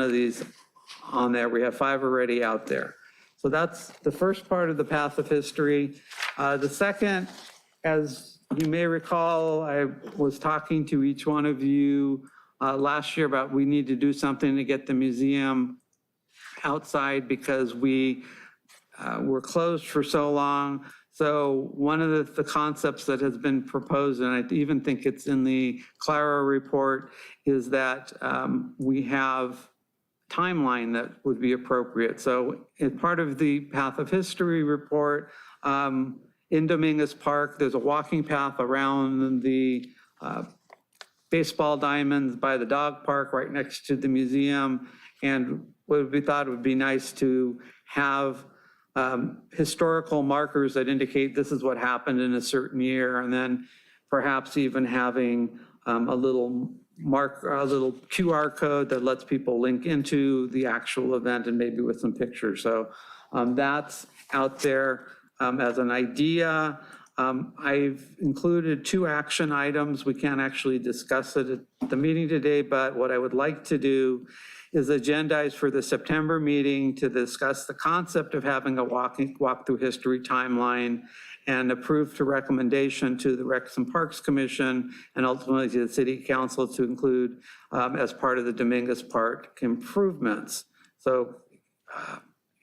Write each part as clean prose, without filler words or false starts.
of these on there. We have 5 already out there. So that's the first part of the path of history. The second, as you may recall, I was talking to each one of you last year about we need to do something to get the museum outside because we were closed for so long. So one of the concepts that has been proposed, and I even think it's in the Clara report, is that we have timeline that would be appropriate. So as part of the Path of History report, in Dominguez Park, there's a walking path around the baseball diamonds by the dog park right next to the museum. And what we thought would be nice to have historical markers that indicate this is what happened in a certain year, and then perhaps even having a little QR code that lets people link into the actual event and maybe with some pictures. So that's out there as an idea. I've included 2 action items. We can't actually discuss it at the meeting today, but what I would like to do is agendize for the September meeting to discuss the concept of having a walk through history timeline and approve to recommendation to the Recs and Parks Commission and ultimately to the City Council to include as part of the Dominguez Park improvements. So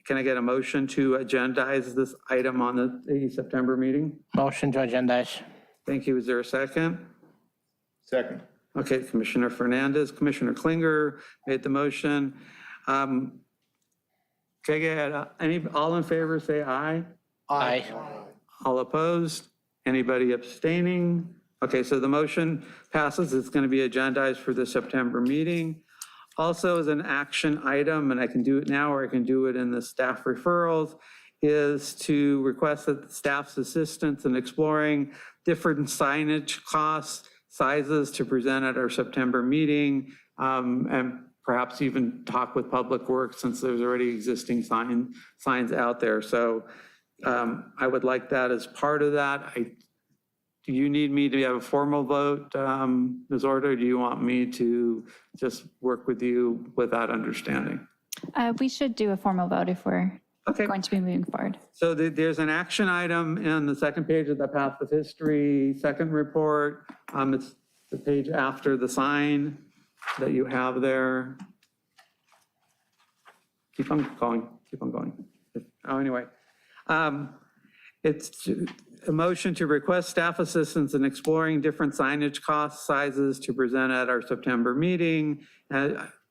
can I get a motion to agendize this item on the September meeting? Motion to agendize. Thank you. Is there a second? Second. Okay, Commissioner Fernandez, Commissioner Klinger made the motion. Okay, all in favor say aye. Aye. All opposed? Anybody abstaining? Okay, so the motion passes. It's going to be agendized for the September meeting. Also as an action item, and I can do it now or I can do it in the staff referrals, is to request that the staff's assistance in exploring different signage costs, sizes to present at our September meeting, and perhaps even talk with Public Works since there's already existing signs out there. So I would like that as part of that. Do you need me to have a formal vote, Ms. Orta, or do you want me to just work with you with that understanding? We should do a formal vote if we're going to be moving forward. So there's an action item in the second page of the Path of History second report. It's the page after the sign that you have there. Keep on going, keep on going. Oh, anyway. It's a motion to request staff assistance in exploring different signage cost sizes to present at our September meeting,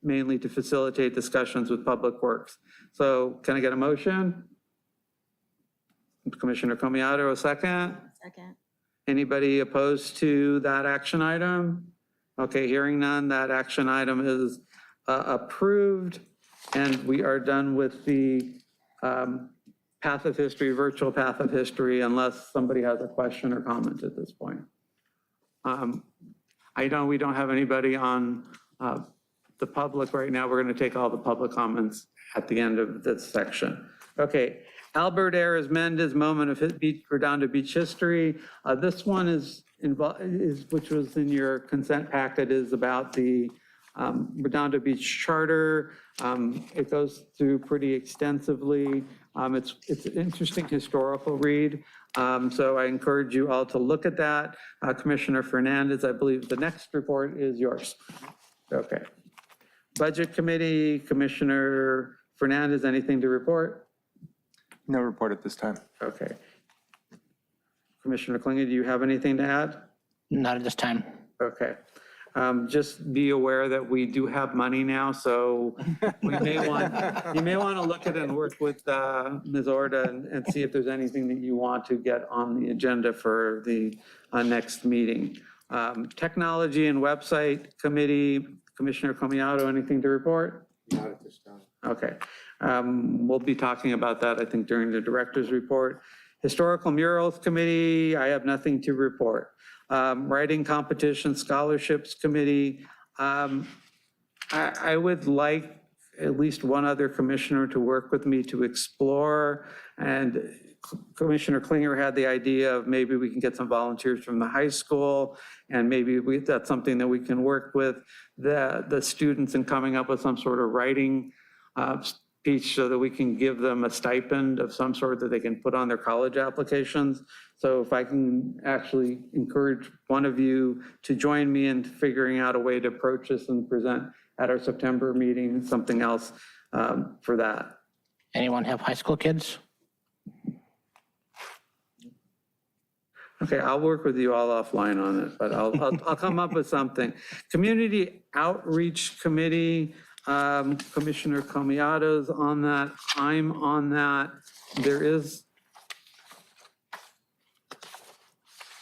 mainly to facilitate discussions with Public Works. So can I get a motion? Commissioner Comiato, a second? Second. Anybody opposed to that action item? Okay, hearing none, that action item is approved, and we are done with the Path of History, virtual Path of History, unless somebody has a question or comment at this point. I know we don't have anybody on the public right now. We're going to take all the public comments at the end of this section. Okay, Albert Ayres Mendez Moment of Redondo Beach History. This one which was in your consent packet, is about the Redondo Beach Charter. It goes through pretty extensively. It's an interesting historical read. So I encourage you all to look at that. Commissioner Fernandez, I believe the next report is yours. Okay. Budget Committee, Commissioner Fernandez, anything to report? No report at this time. Okay. Commissioner Klinger, do you have anything to add? Not at this time. Okay. Just be aware that we do have money now, so you may want to look at it and work with Ms. Orta and see if there's anything that you want to get on the agenda for the next meeting. Technology and Website Committee, Commissioner Comiato, anything to report? Not at this time. Okay. We'll be talking about that, I think, during the director's report. Historical Murals Committee, I have nothing to report. Writing Competition Scholarships Committee, I would like, at least one other commissioner to work with me to explore. And Commissioner Klinger had the idea of maybe we can get some volunteers from the high school, and maybe that's something that we can work with the students in coming up with some sort of writing speech so that we can give them a stipend of some sort that they can put on their college applications. So if I can actually encourage one of you to join me in figuring out a way to approach this and present at our September meeting, something else for that. Anyone have high school kids? Okay, I'll work with you all offline on it, but I'll come up with something. Community Outreach Committee, Commissioner Comiato's on that. I'm on that. There is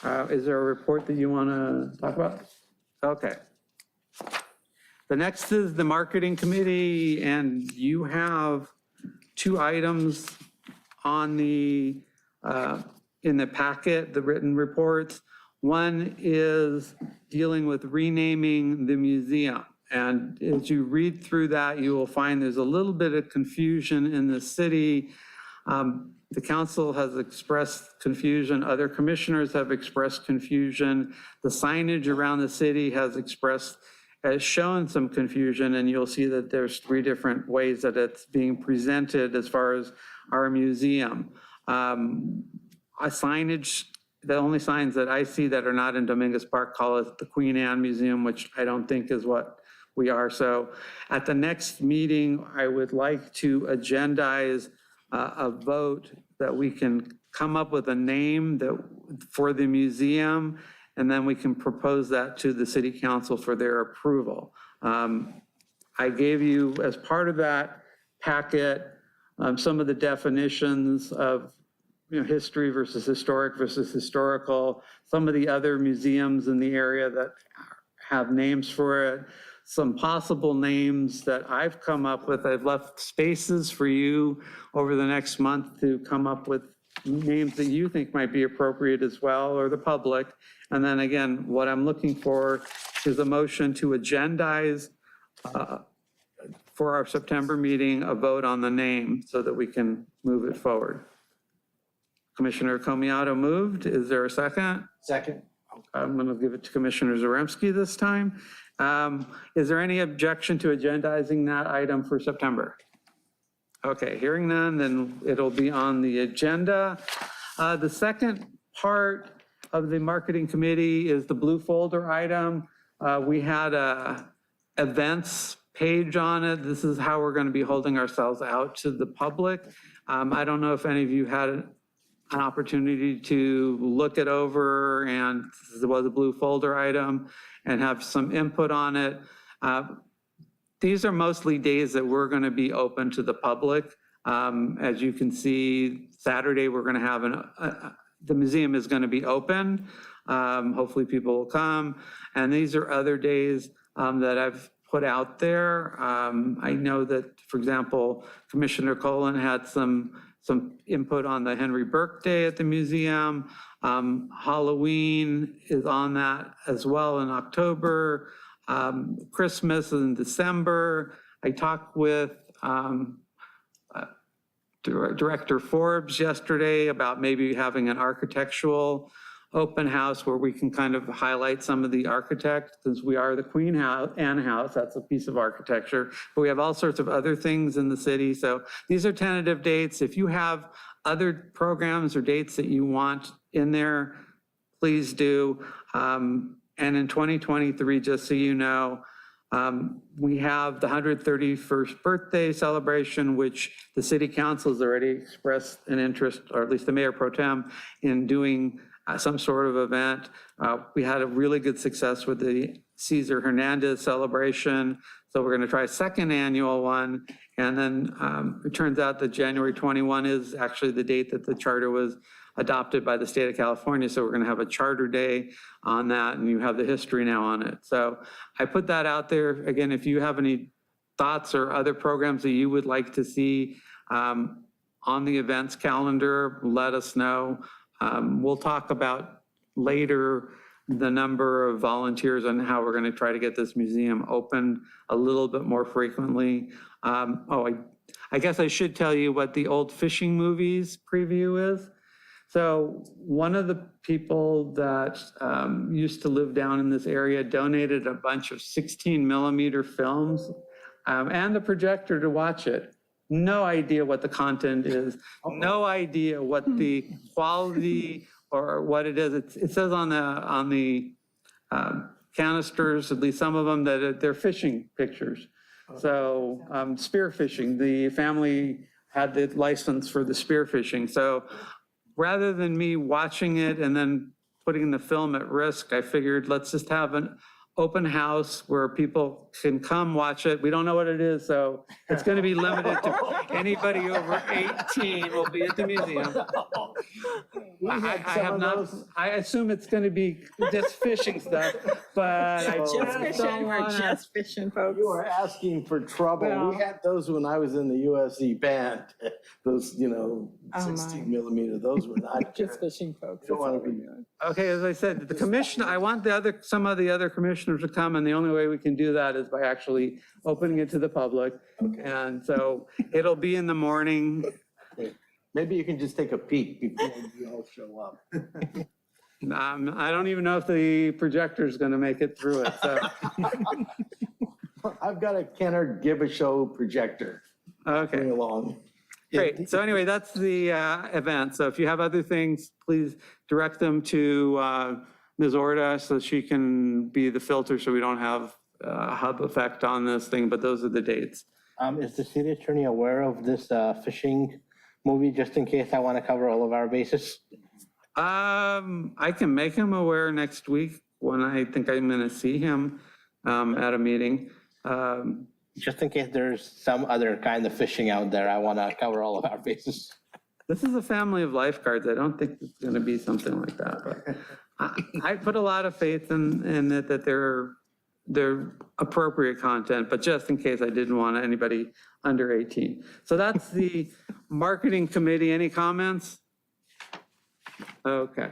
there a report that you want to talk about? Okay. The next is the Marketing Committee, and you have 2 items on the in the packet, the written reports. One is dealing with renaming the museum. And as you read through that, you will find there's a little bit of confusion in the city. The council has expressed confusion. Other commissioners have expressed confusion. The signage around the city has shown some confusion, and you'll see that there's 3 different ways that it's being presented as far as our museum. A signage, the only signs that I see that are not in Dominguez Park call it the Queen Anne Museum, which I don't think is what we are. So at the next meeting, I would like to agendize a vote that we can come up with a name for the museum, and then we can propose that to the city council for their approval. I gave you, as part of that packet, some of the definitions of history versus historical, some of the other museums in the area that have names for it, some possible names that I've come up with. I've left spaces for you over the next month to come up with names that you think might be appropriate as well, or the public. And then again, what I'm looking for is a motion to agendize for our September meeting, a vote on the name so that we can move it forward. Commissioner Comiato moved. Is there a second? Second. I'm going to give it to Commissioner Zaremski this time. Is there any objection to agendizing that item for September? Okay, hearing none, then it'll be on the agenda. The second part of the Marketing Committee is the blue folder item. We had a events page on it. This is how we're going to be holding ourselves out to the public. I don't know if any of you had an opportunity to look it over, and there was a blue folder item, and have some input on it. These are mostly days that we're going to be open to the public. As you can see, Saturday we're going to have the museum is going to be open. Hopefully people will come. And these are other days that I've put out there. I know that, for example, Commissioner Colin had some input on the Henry Burke Day at the museum. Halloween is on that as well in October. Christmas in December. I talked with Director Forbes yesterday about maybe having an architectural open house where we can kind of highlight some of the architects, since we are the Queen Anne House, that's a piece of architecture, but we have all sorts of other things in the city. So these are tentative dates. If you have other programs or dates that you want in there, please do. And in 2023, just so you know, we have the 131st birthday celebration, which the city council has already expressed an interest, or at least the mayor pro tem, in doing some sort of event. We had a really good success with the Cesar Hernandez celebration. So we're gonna try a second annual one. And then it turns out that January 21 is actually the date that the charter was adopted by the state of California. So we're gonna have a charter day on that, and you have the history now on it. So I put that out there. Again, if you have any thoughts or other programs that you would like to see on the events calendar, let us know. We'll talk about later the number of volunteers and how we're going to try to get this museum open a little bit more frequently. I guess I should tell you what the old fishing movies preview is. So one of the people that used to live down in this area donated a bunch of 16mm films and the projector to watch it. No idea what the content is, no idea what the quality or what it is. It says on the canisters, at least some of them, that they're fishing pictures. So spear fishing, the family had the license for the spear fishing. So rather than me watching it and then putting the film at risk, I figured let's just have an open house where people can come watch it. We don't know what it is, so it's going to be limited to anybody over 18 will be at the museum. I assume it's going to be just fishing stuff, but I Just fishing or just fishing, folks? You are asking for trouble. Well- We had those when I was in the USC band. Those, Oh, my. 16mm, those were not. Just fishing, folks. Don't That's wanna all we be- got. Okay, as I said, the commission, I want some of the other commissioners to come, and the only way we can do that is by actually opening it to the public. And so it'll be in the morning. Maybe you can just take a peek before we all show up. I don't even know if the projector's going to make it through it, so, I've got a Kenner Give a Show projector. Bring okay. along. Great. So anyway, that's the event. So if you have other things, please direct them to Ms. Orda so she can be the filter so we don't have a hub effect on this thing, but those are the dates. Is the city attorney aware of this fishing movie, just in case I want to cover all of our bases? I can make him aware next week when I think I'm going to see him at a meeting. Just in case there's some other kind of fishing out there, I want to cover all of our bases. This is a family of lifeguards. I don't think it's going to be something like that. But I put a lot of faith in it, that they're appropriate content, but just in case I didn't want anybody under 18. So that's the marketing committee. Any comments? Okay.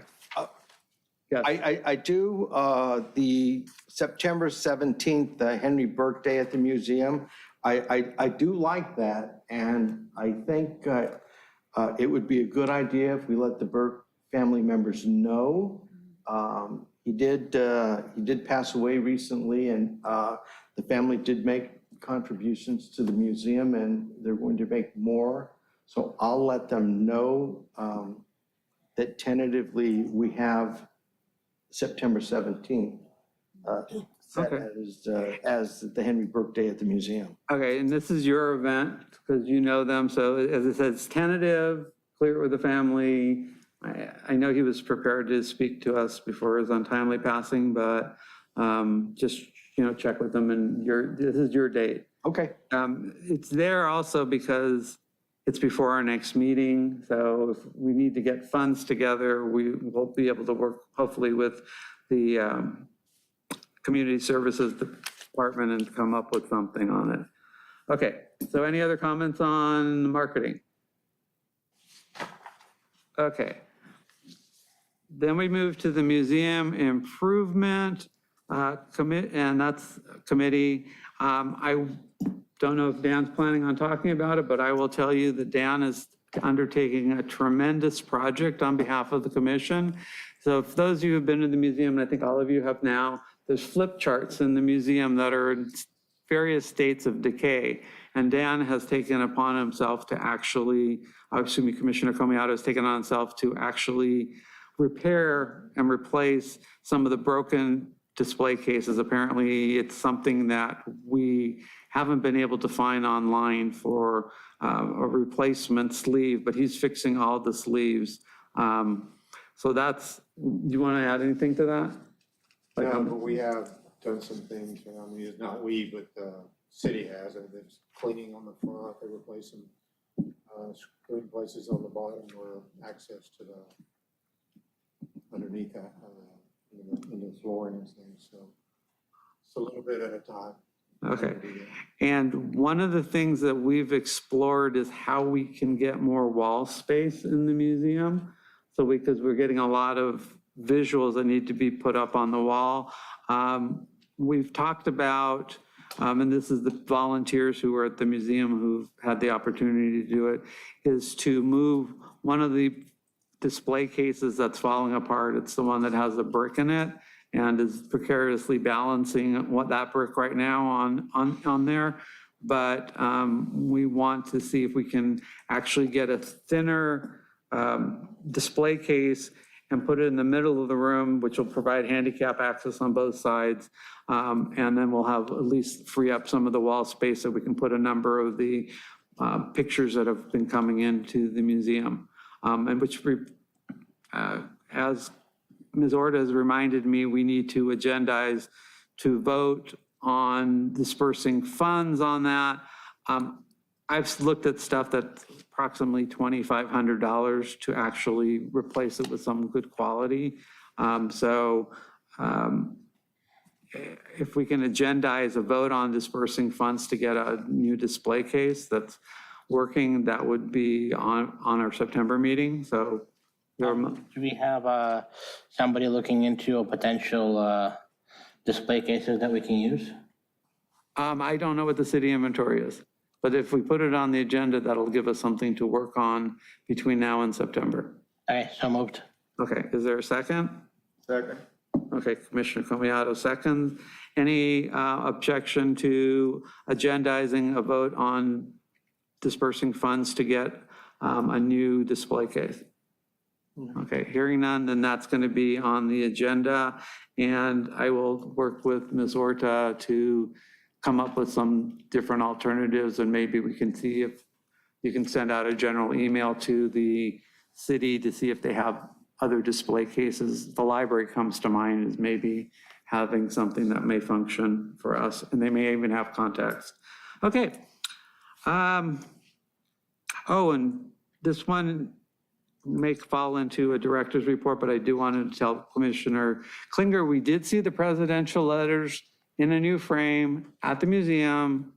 Yes. I do, the September 17th, the Henry Burke Day at the museum. I do like that, and I think it would be a good idea if we let the Burke family members know. He did pass away recently, and the family did make contributions to the museum, and they're going to make more. So I'll let them know that tentatively we have September 17th set as the Henry Burke Day at the museum. Okay, and this is your event because you know them. So as I said, it's tentative, clear it with the family. I know he was prepared to speak to us before his untimely passing, but just, check with them, and this is your date. Okay. It's there also because it's before our next meeting. So if we need to get funds together, we will be able to work hopefully with the Community Services Department and come up with something on it. Okay, so any other comments on marketing? Okay. Then we move to the museum improvement and that's committee. I don't know if Dan's planning on talking about it, but I will tell you that Dan is undertaking a tremendous project on behalf of the commission. So if those of you who've been to the museum, and I think all of you have now, there's flip charts in the museum that are in various states of decay. And Dan has taken upon himself to actually, Commissioner Comiato has taken on himself to actually repair and replace some of the broken display cases. Apparently, it's something that we haven't been able to find online for a replacement sleeve, but he's fixing all the sleeves. So that's, do you want to add anything to that? No, but we have done some things, I mean, it's not we, but the city has, and it's cleaning on the front, they replaced some screen places on the bottom where access to the, underneath that, in the flooring and things, so it's a little bit at a time. Okay. And one of the things that we've explored is how we can get more wall space in the museum. So because we're getting a lot of visuals that need to be put up on the wall. We've talked about, and this is the volunteers who were at the museum who've had the opportunity to do it, is to move one of the display cases that's falling apart. It's the one that has a brick in it and is precariously balancing what that brick right now on there. But we want to see if we can actually get a thinner display case and put it in the middle of the room, which will provide handicap access on both sides. And then we'll have at least free up some of the wall space so we can put a number of the pictures that have been coming into the museum. And which, as Ms. Orta has reminded me, we need to agendize to vote on dispersing funds on that. I've looked at stuff that's approximately $2,500 to actually replace it with some good quality. If we can agendize a vote on dispersing funds to get a new display case that's working, that would be on our September meeting. So Do we have somebody looking into a potential display cases that we can use? I don't know what the city inventory is, but if we put it on the agenda, that'll give us something to work on between now and September. Okay, so moved. Okay, is there a second? Second. Okay, Commissioner Comiato seconds. Any objection to agendizing a vote on dispersing funds to get a new display case? Okay, hearing none, then that's going to be on the agenda. And I will work with Ms. Orta to come up with some different alternatives, and maybe we can see if you can send out a general email to the city to see if they have other display cases. The library comes to mind as maybe having something that may function for us, and they may even have contacts. Okay. Oh, and this one may fall into a director's report, but I do want to tell Commissioner Klinger, we did see the presidential letters in a new frame at the museum.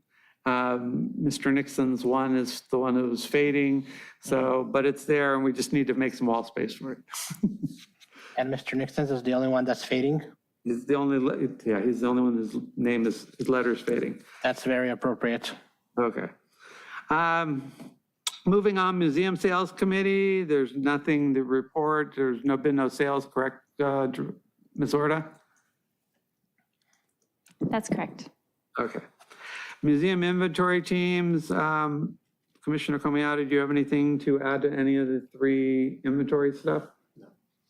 Mr. Nixon's one is the one that was fading, so, but it's there and we just need to make some wall space for it. And Mr. Nixon's is the only one that's fading? He's the only, yeah, he's the only one whose name is, his letter's fading. That's very appropriate. Okay. Moving on, Museum Sales Committee, there's nothing to report. There's been no sales, correct, Ms. Orta? That's correct. Okay. Museum inventory teams, Commissioner Comiato, do you have anything to add to any of the three inventory stuff? No.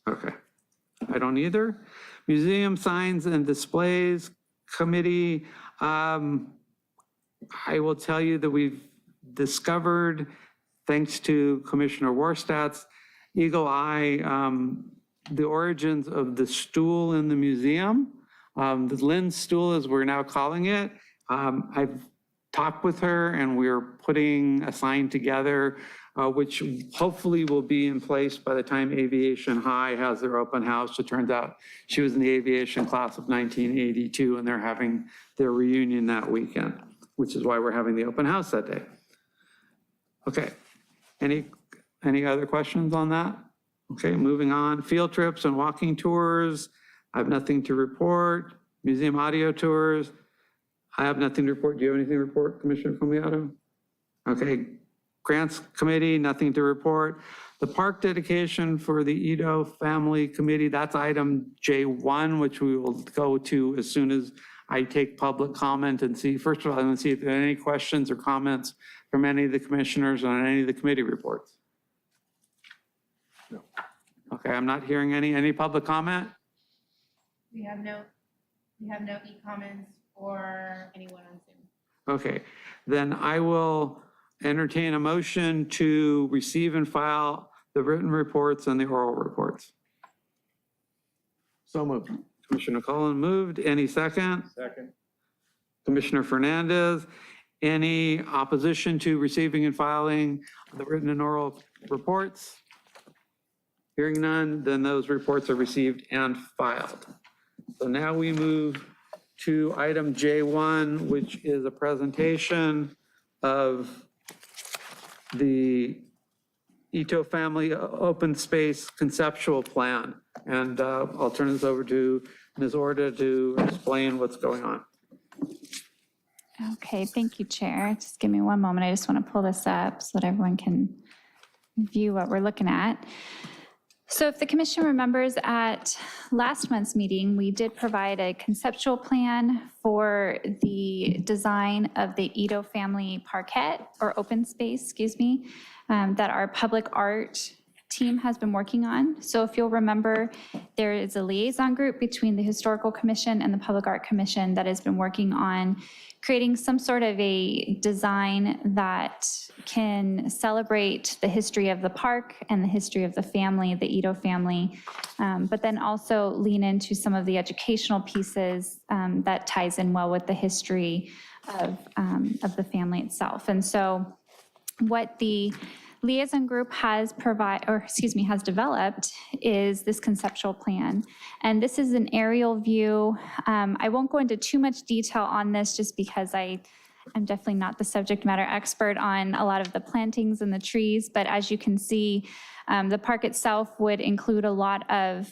Okay. I don't either. Museum Signs and Displays Committee, I will tell you that we've discovered, thanks to Commissioner Warstadt's eagle eye, the origins of the stool in the museum. The Lynn's stool, as we're now calling it. I've talked with her and we're putting a sign together, which hopefully will be in place by the time Aviation High has their open house. It turns out she was in the aviation class of 1982 and they're having their reunion that weekend, which is why we're having the open house that day. Okay, any other questions on that? Okay, moving on. Field trips and walking tours. I have nothing to report. Museum audio tours. I have nothing to report. Do you have anything to report, Commissioner Comiato? Okay, Grants Committee, nothing to report. The park dedication for the Ito Family Committee, that's item J1, which we will go to as soon as I take public comment and see. First of all, I'm going to see if there are any questions or comments from any of the commissioners on any of the committee reports. No. Okay, I'm not hearing any public comment. We have no e-comments or anyone on Zoom. Okay, then I will entertain a motion to receive and file the written reports and the oral reports. So moved. Commissioner Cullen moved. Any second? Second. Commissioner Fernandez, any opposition to receiving and filing the written and oral reports? Hearing none, then those reports are received and filed. So now we move to item J1, which is a presentation of the Ito Family Open Space Conceptual Plan. And I'll turn this over to Ms. Orta to explain what's going on. Okay, thank you, Chair. Just give me one moment. I just want to pull this up so that everyone can view what we're looking at. So if the commission remembers, at last month's meeting, we did provide a conceptual plan for the design of the Ito Family Parquet, or open space, excuse me, that our public art team has been working on. So if you'll remember, there is a liaison group between the Historical Commission and the Public Art Commission that has been working on creating some sort of a design that can celebrate the history of the park and the history of the family, the Ito family, but then also lean into some of the educational pieces that ties in well with the history of the family itself. And so what the liaison group has developed is this conceptual plan. And this is an aerial view. I won't go into too much detail on this just because I'm definitely not the subject matter expert on a lot of the plantings and the trees, but as you can see, the park itself would include a lot of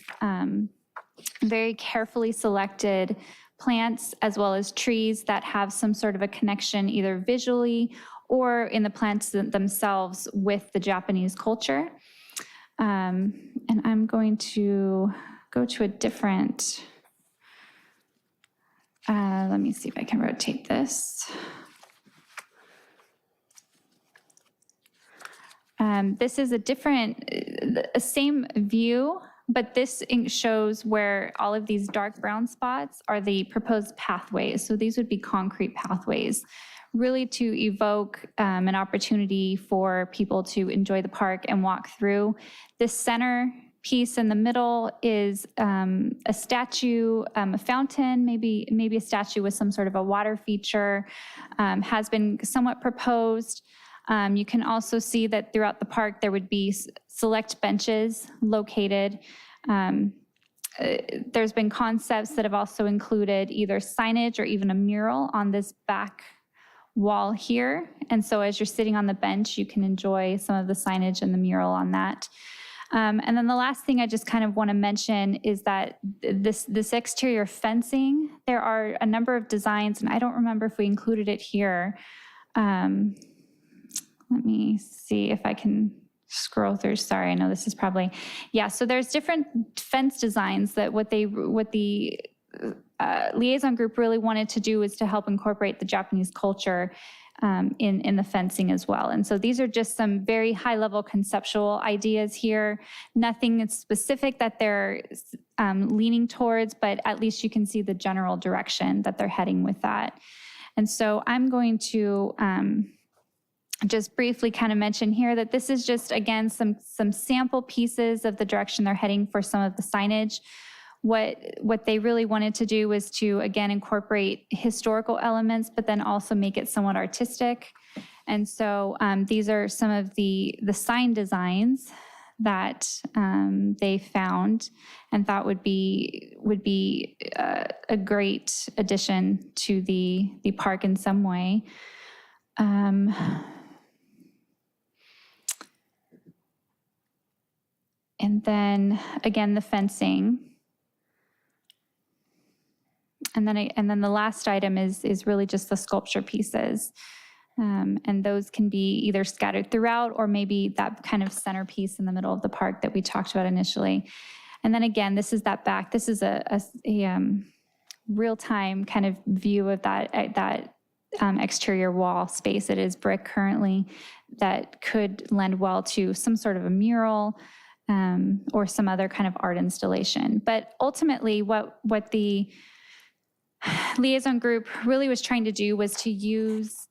very carefully selected plants as well as trees that have some sort of a connection either visually or in the plants themselves with the Japanese culture. And I'm going to go to a different, let me see if I can rotate this. This is a same view, but this shows where all of these dark brown spots are the proposed pathways. So these would be concrete pathways, really to evoke an opportunity for people to enjoy the park and walk through. This center piece in the middle is a statue, a fountain, maybe a statue with some sort of a water feature, has been somewhat proposed. You can also see that throughout the park there would be select benches located. There's been concepts that have also included either signage or even a mural on this back wall here. And so as you're sitting on the bench, you can enjoy some of the signage and the mural on that. And then the last thing I just kind of want to mention is that this exterior fencing, there are a number of designs, and I don't remember if we included it here. Let me see if I can scroll through. Sorry, I know this is probably, yeah, so there's different fence designs that what the liaison group really wanted to do is to help incorporate the Japanese culture in the fencing as well. And so these are just some very high level conceptual ideas here. Nothing specific that they're leaning towards, but at least you can see the general direction that they're heading with that. And so I'm going to just briefly kind of mention here that this is just, again, some sample pieces of the direction they're heading for some of the signage. What they really wanted to do was to, again, incorporate historical elements, but then also make it somewhat artistic. And so these are some of the sign designs that they found and thought would be a great addition to the park in some way. And then again, the fencing. And then the last item is really just the sculpture pieces. And those can be either scattered throughout or maybe that kind of centerpiece in the middle of the park that we talked about initially. And then again, this is that back. This is a real-time kind of view of that exterior wall space. It is brick currently that could lend well to some sort of a mural or some other kind of art installation. But ultimately, what the liaison group really was trying to do was to use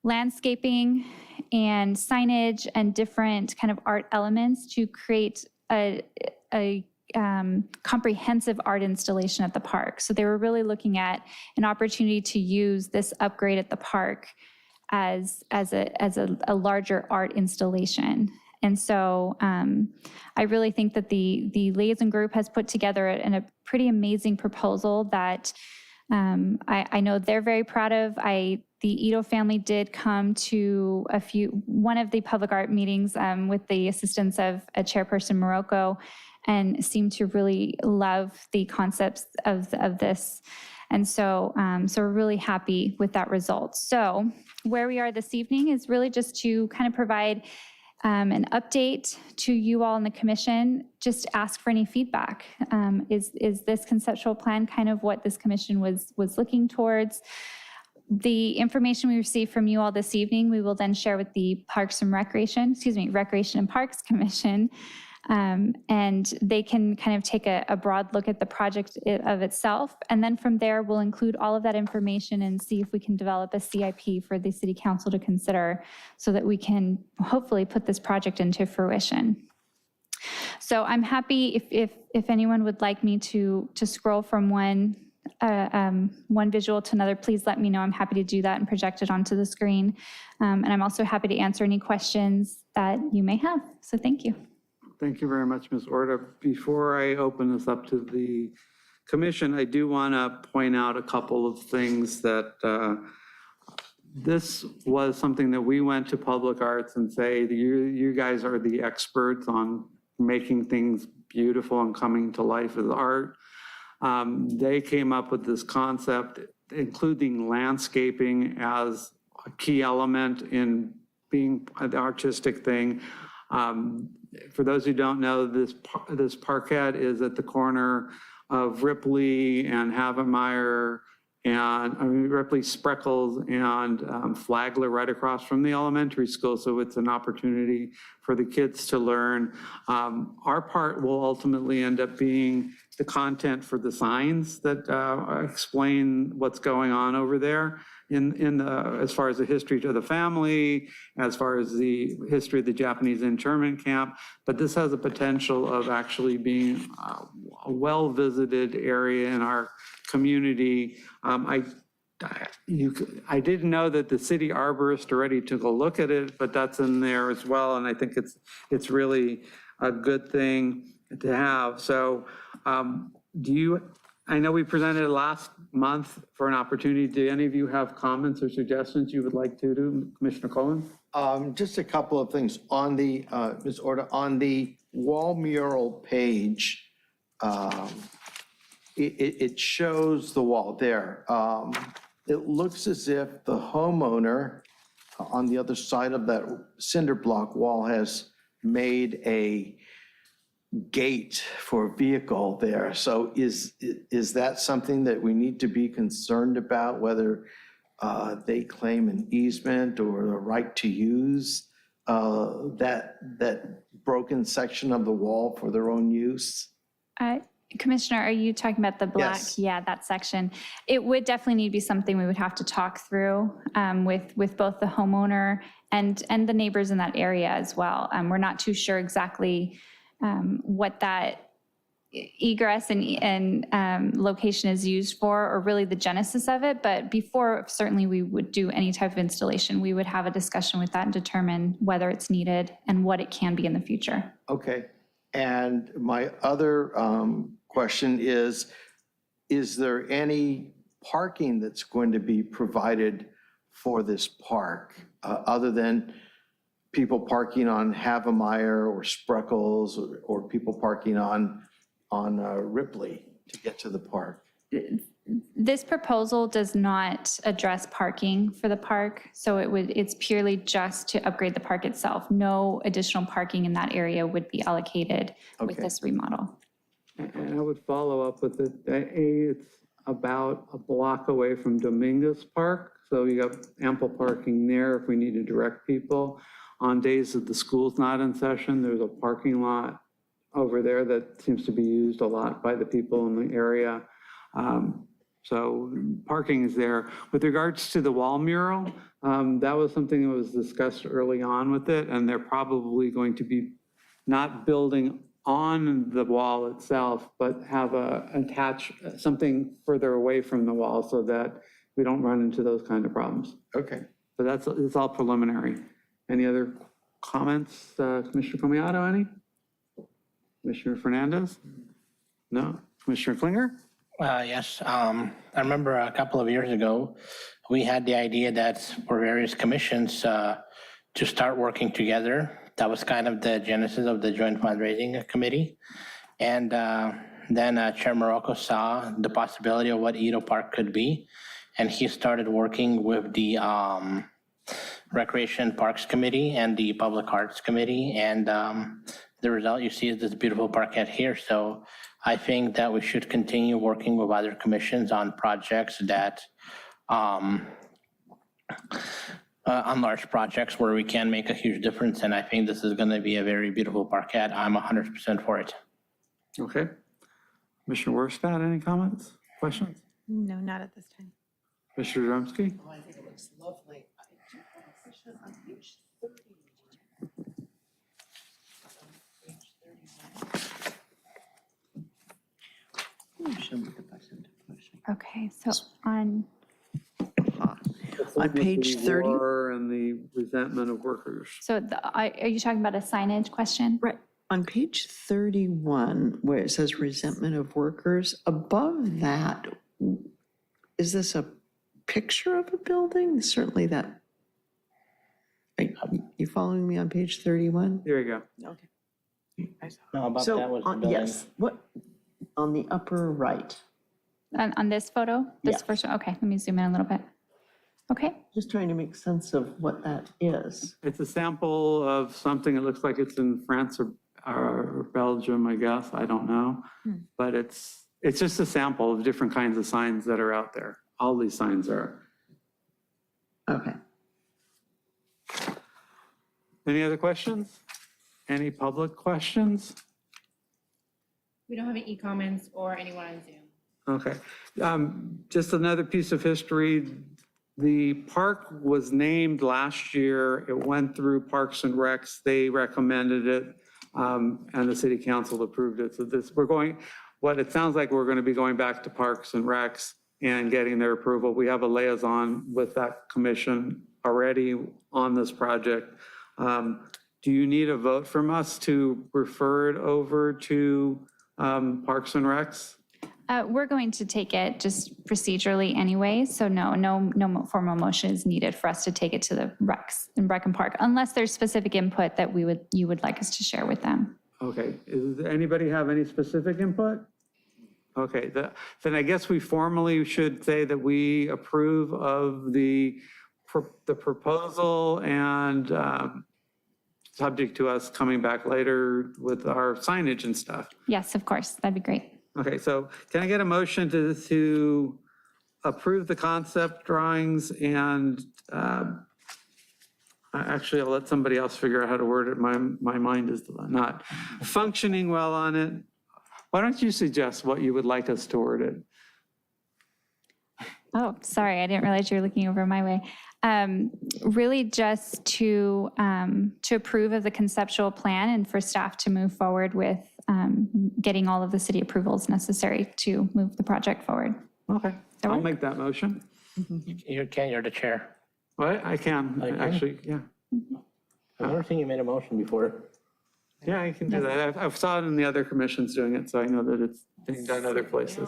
landscaping and signage and different kind of art elements to create a comprehensive art installation at the park. So they were really looking at an opportunity to use this upgrade at the park as a larger art installation. And so I really think that the liaison group has put together a pretty amazing proposal that I know they're very proud of. The Ito family did come to one of the public art meetings with the assistance of a chairperson, Morocco, and seemed to really love the concepts of this. And so we're really happy with that result. So where we are this evening is really just to kind of provide an update to you all in the commission, just ask for any feedback. Is this conceptual plan kind of what this commission was looking towards? The information we received from you all this evening, we will then share with the Recreation and Parks Commission. And they can kind of take a broad look at the project of itself. And then from there, we'll include all of that information and see if we can develop a CIP for the city council to consider so that we can hopefully put this project into fruition. So I'm happy if anyone would like me to scroll from one visual to another, please let me know. I'm happy to do that and project it onto the screen. And I'm also happy to answer any questions that you may have. So thank you. Thank you very much, Ms. Orta. Before I open this up to the commission, I do want to point out a couple of things that this was something that we went to Public Arts and say, you guys are the experts on making things beautiful and coming to life as art. They came up with this concept, including landscaping as a key element in being an artistic thing. For those who don't know, this parquet is at the corner of Ripley and Havemeyer and Ripley, Spreckles, and Flagler, right across from the elementary school. So it's an opportunity for the kids to learn. Our part will ultimately end up being the content for the signs that explain what's going on over there as far as the history to the family, as far as the history of the Japanese internment camp. But this has a potential of actually being a well-visited area in our community. I didn't know that the city arborist already took a look at it, but that's in there as well. And I think it's really a good thing to have. So I know we presented it last month for an opportunity. Do any of you have comments or suggestions you would like to do? Commissioner Cullen? Just a couple of things on the, Ms. Orta, on the wall mural page, it shows the wall there. It looks as if the homeowner on the other side of that cinder block wall has made a gate for a vehicle there. So is that something that we need to be concerned about, whether they claim an easement or a right to use that broken section of the wall for their own use? Commissioner, are you talking about the black? Yes. Yeah, that section. It would definitely need to be something we would have to talk through with both the homeowner and the neighbors in that area as well. We're not too sure exactly what that egress and location is used for, or really the genesis of it. But before certainly we would do any type of installation, we would have a discussion with that and determine whether it's needed and what it can be in the future. Okay. And my other question is there any parking that's going to be provided for this park other than people parking on Havemeyer or Spreckles or people parking on Ripley to get to the park? This proposal does not address parking for the park, so it's purely just to upgrade the park itself. No additional parking in that area would be allocated with Okay. this remodel. And I would follow up with it. It's about a block away from Dominguez Park. So you have ample parking there if we need to direct people. On days that the school's not in session, there's a parking lot over there that seems to be used a lot by the people in the area. So parking is there. With regards to the wall mural, that was something that was discussed early on with it, and they're probably going to be not building on the wall itself, but have attach something further away from the wall so that we don't run into those kind of problems. Okay. But it's all preliminary. Any other comments? Commissioner Comiato, any? Commissioner Fernandez? No? Commissioner Klinger? Yes, I remember a couple of years ago, we had the idea that for various commissions to start working together. That was kind of the genesis of the Joint Fundraising Committee. And then Chair Morocco saw the possibility of what Edo Park could be. And he started working with the Recreation Parks Committee and the Public Arts Committee. And the result you see is this beautiful parkette here. So I think that we should continue working with other commissions on projects that, on large projects where we can make a huge difference. And I think this is going to be a very beautiful parkette. I'm 100% for it. Okay. Commissioner Worstad, any comments, questions? No, not at this time. Mr. Drumsky? Oh, I think it looks lovely. I do have a question on page 30. Okay, so on, On page 30? War and the resentment of workers. so are you talking about a signage question? Right, on page 31, where it says resentment of workers, above that, is this a picture of a building? Certainly that, you following me on page 31? There you go. Okay. No, about So, that was the on- building. yes, what, on the upper right? On this photo? This Yes. first one? Okay, let me zoom in a little bit. Okay, Just trying to make sense of what that is. It's a sample of something, it looks like it's in France or Belgium, I guess, I don't know. But it's just a sample of different kinds of signs that are out there. All these signs are. Okay. Any other questions? Any public questions? We don't have any comments or anyone on Zoom. Okay. Just another piece of history. The park was named last year. It went through Parks and Recs. They recommended it, and the city council approved it. So what it sounds like we're going to be going back to Parks and Recs and getting their approval. We have a liaison with that commission already on this project. Do you need a vote from us to refer it over to Parks and Recs? we're going to take it just procedurally anyway, so no formal motion is needed for us to take it to the Recs in Rec and Park, unless there's specific input that you would like us to share with them. Okay, does anybody have any specific input? Okay, then I guess we formally should say that we approve of the proposal and subject to us coming back later with our signage and stuff. Yes, of course, that'd be great. Okay, so can I get a motion to approve the concept drawings and actually, I'll let somebody else figure out how to word it. My mind is not functioning well on it. Why don't you suggest what you would like us to word it? Oh, sorry, I didn't realize you were looking over my way. Really just to approve of the conceptual plan and for staff to move forward with getting all of the city approvals necessary to move the project forward. Okay, That I'll work? make that motion. You can, you're the chair. What? I can, Okay. actually, yeah. I've never seen you made a motion before. Yeah, I can do that. I've saw it in the other commissions doing it, so I know that it's being done other places.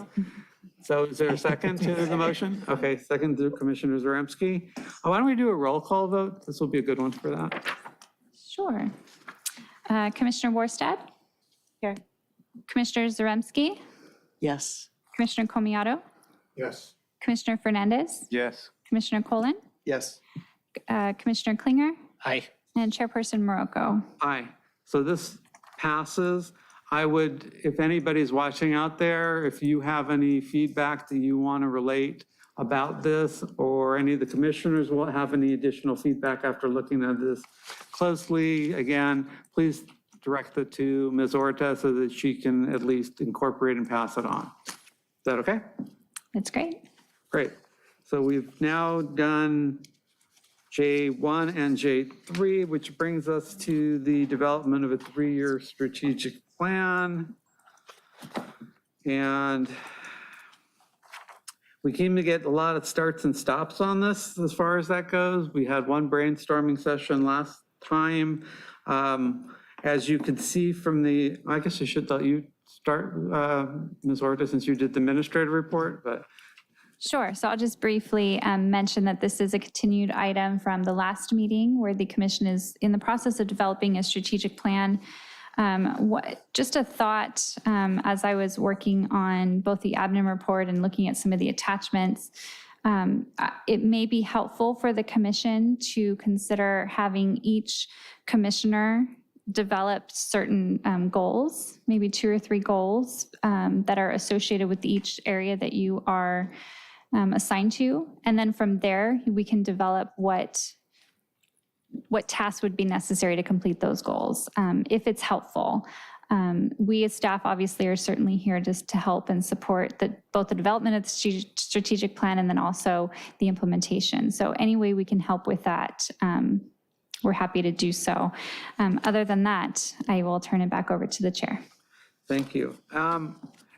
So is there a second to the motion? Okay, second to Commissioner Zaremski. Why don't we do a roll call vote? This will be a good one for that. Sure. Commissioner Worstad? Here. Commissioner Zaremski? Yes. Commissioner Comiato? Yes. Commissioner Fernandez? Yes. Commissioner Colin? Yes. Commissioner Klinger? Aye. And Chairperson Morocco. Aye. So this passes. I would, if anybody's watching out there, if you have any feedback that you want to relate about this, or any of the commissioners will have any additional feedback after looking at this closely, again, please direct it to Ms. Orta so that she can at least incorporate and pass it on. Is that okay? That's great. Great. So we've now done J1 and J3, which brings us to the development of a 3-year strategic plan. And we came to get a lot of starts and stops on this as far as that goes. We had one brainstorming session last time. As you can see from I guess I should let you start, Ms. Orta, since you did the administrative report, but Sure. So I'll just briefly mention that this is a continued item from the last meeting where the commission is in the process of developing a strategic plan. Just a thought as I was working on both the admin report and looking at some of the attachments, it may be helpful for the commission to consider having each commissioner develop certain goals, maybe 2 or 3 goals that are associated with each area that you are assigned to. And then from there, we can develop what tasks would be necessary to complete those goals, if it's helpful. We as staff obviously are certainly here just to help and support both the development of the strategic plan and then also the implementation. So any way we can help with that, we're happy to do so. Other than that, I will turn it back over to the chair. thank you.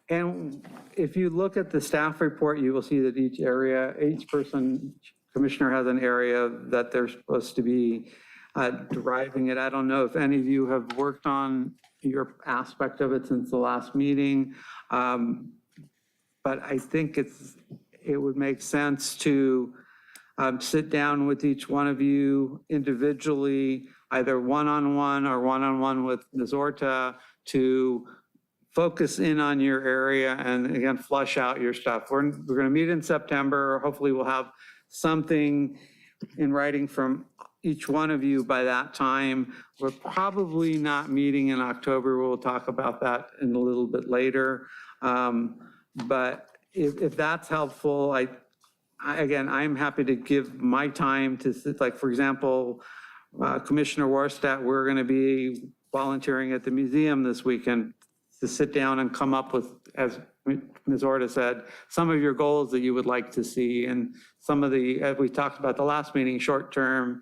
And if you look at the staff report, you will see that each commissioner has an area that they're supposed to be deriving it. I don't know if any of you have worked on your aspect of it since the last meeting, but I think it would make sense to sit down with each one of you individually, either one-on-one or one-on-one with Ms. Orta, to focus in on your area and again, flush out your stuff. We're going to meet in September. Hopefully we'll have something in writing from each one of you by that time. We're probably not meeting in October. We'll talk about that in a little bit later. But if that's helpful, again, I'm happy to give my time to, like, for example, Commissioner Warstadt, we're going to be volunteering at the museum this weekend to sit down and come up with, as Ms. Orta said, some of your goals that you would like to see, and some of the, as we talked about the last meeting, short term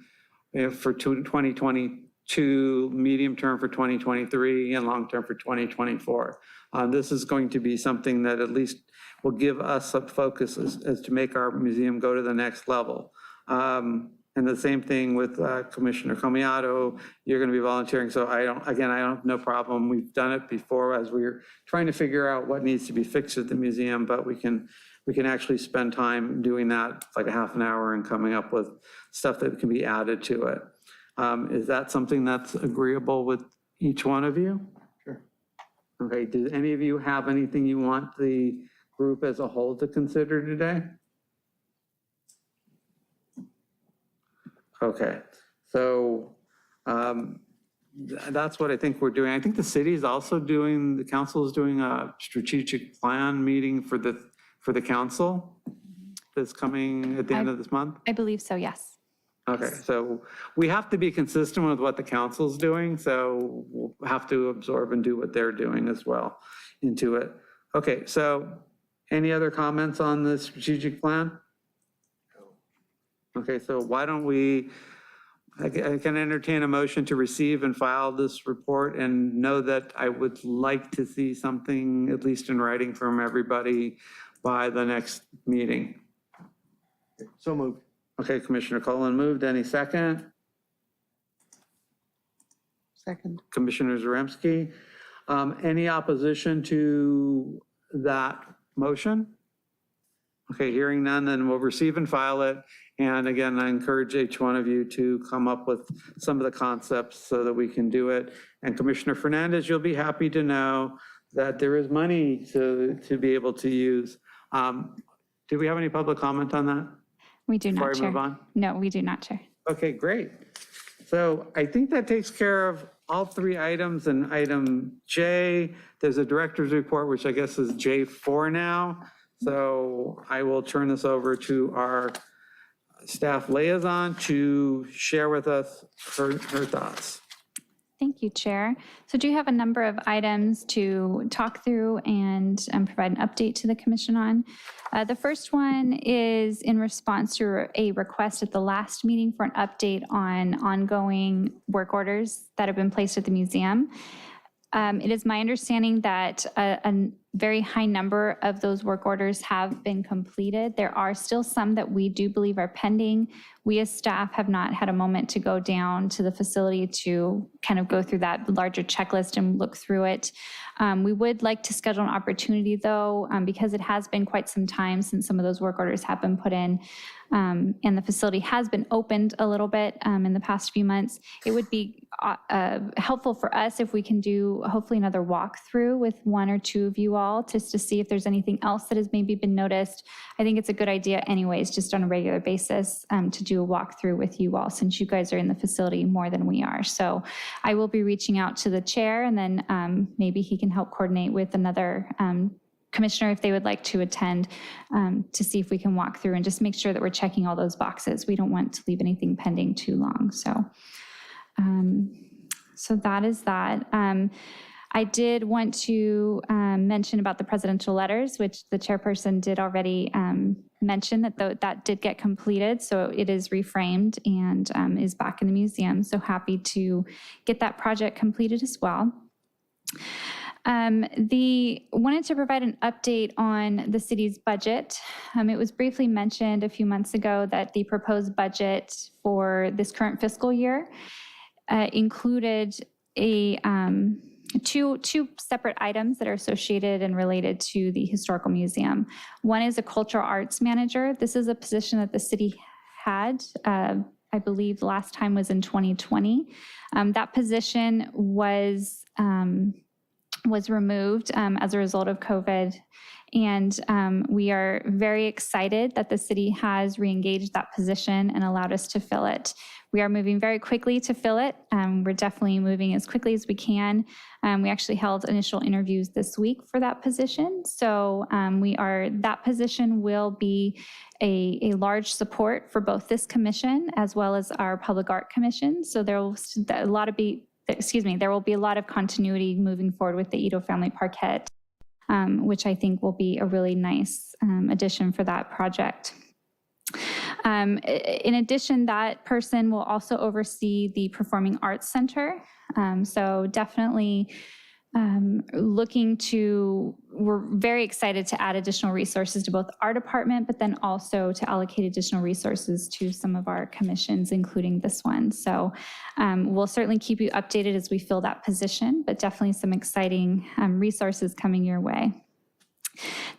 for 2022, medium term for 2023, and long term for 2024. This is going to be something that at least will give us some focus as to make our museum go to the next level. And the same thing with Commissioner Comiato, you're going to be volunteering. So I have no problem. We've done it before as we're trying to figure out what needs to be fixed at the museum, but we can actually spend time doing that, like a half an hour, and coming up with stuff that can be added to it. Is that something that's agreeable with each one of you? Sure. Okay, do any of you have anything you want the group as a whole to consider today? Okay, so that's what I think we're doing. I think the city is also doing, the council is doing a strategic plan meeting for the council that's coming at the end of this month. I believe so, yes. Okay, so we have to be consistent with what the council's doing, so we'll have to absorb and do what they're doing as well into it. Okay, so any other comments on the strategic plan? Okay, so why don't I can entertain a motion to receive and file this report, and know that I would like to see something, at least in writing, from everybody by the next meeting. So moved. Okay, Commissioner Cullen moved. Any second? Second. Commissioner Zaremski. Any opposition to that motion? Okay, hearing none, then we'll receive and file it. And again, I encourage each one of you to come up with some of the concepts so that we can do it. And Commissioner Fernandez, you'll be happy to know that there is money to be able to use. Do we have any public comment on that? We do not, Before I Chair. move on? No, we do not, Chair. Okay, great. So I think that takes care of all 3 items. And item J, there's a director's report, which I guess is J4 now. So I will turn this over to our staff liaison to share with us her thoughts. Thank you, Chair. So do you have a number of items to talk through and provide an update to the commission on? The first one is in response to a request at the last meeting for an update on ongoing work orders that have been placed at the museum. It is my understanding that very high number of those work orders have been completed. There are still some that we do believe are pending. We as staff have not had a moment to go down to the facility to kind of go through that larger checklist and look through it. We would like to schedule an opportunity though, because it has been quite some time since some of those work orders have been put in, and the facility has been opened a little bit in the past few months. It would be helpful for us if we can do hopefully another walkthrough with one or two of you all, just to see if there's anything else that has maybe been noticed. I think it's a good idea anyways, just on a regular basis, to do a walkthrough with you all, since you guys are in the facility more than we are. So I will be reaching out to the chair, and then maybe he can help coordinate with another commissioner if they would like to attend, to see if we can walk through and just make sure that we're checking all those boxes. We don't want to leave anything pending too long. So that is that. I did want to mention about the presidential letters, which the chairperson did already mention that did get completed. So it is reframed and is back in the museum. So happy to get that project completed as well. Wanted to provide an update on the city's budget. It was briefly mentioned a few months ago that the proposed budget for this current fiscal year included two separate items that are associated and related to the historical museum. One is a cultural arts manager. This is a position that the city had, I believe the last time was in 2020. That position was removed as a result of COVID. And we are very excited that the city has reengaged that position and allowed us to fill it. We are moving very quickly to fill it. We're definitely moving as quickly as we can. We actually held initial interviews this week for that position. So that position will be a large support for both this commission as well as our Public Art Commission. So there will be a lot of continuity moving forward with the Ito Family Parquet, which I think will be a really nice addition for that project. In addition, that person will also oversee the Performing Arts Center. So definitely we're very excited to add additional resources to both our department, but then also to allocate additional resources to some of our commissions, including this one. So we'll certainly keep you updated as we fill that position, but definitely some exciting resources coming your way.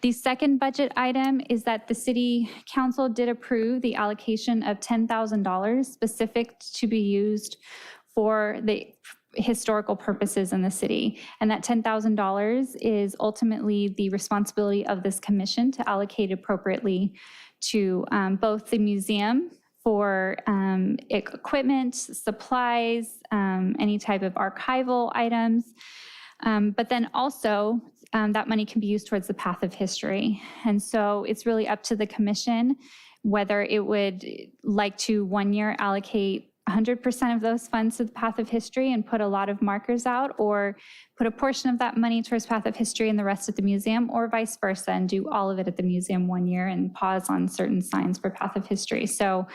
The second budget item is that the City Council did approve the allocation of $10,000 specific to be used for the historical purposes in the city. And that $10,000 is ultimately the responsibility of this commission to allocate appropriately to both the museum for equipment, supplies, any type of archival items, but then also that money can be used towards the path of history. And so it's really up to the commission whether it would like to 1 year allocate 100% of those funds to the path of history and put a lot of markers out, or put a portion of that money towards path of history and the rest at the museum, or vice versa, and do all of it at the museum 1 year and pause on certain signs for path of history. So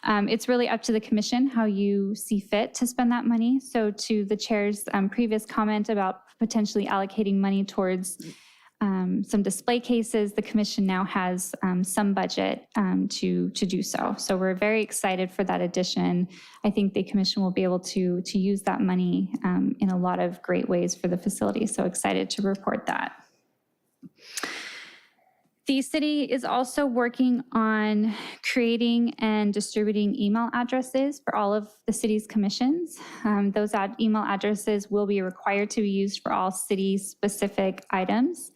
it's really up to the commission how you see fit to spend that money. So to the chair's previous comment about potentially allocating money towards some display cases, the commission now has some budget to do so. So we're very excited for that addition. I think the commission will be able to use that money in a lot of great ways for the facility. So excited to report that. The city is also working on creating and distributing email addresses for all of the city's commissions. Those email addresses will be required to be used for all city-specific items.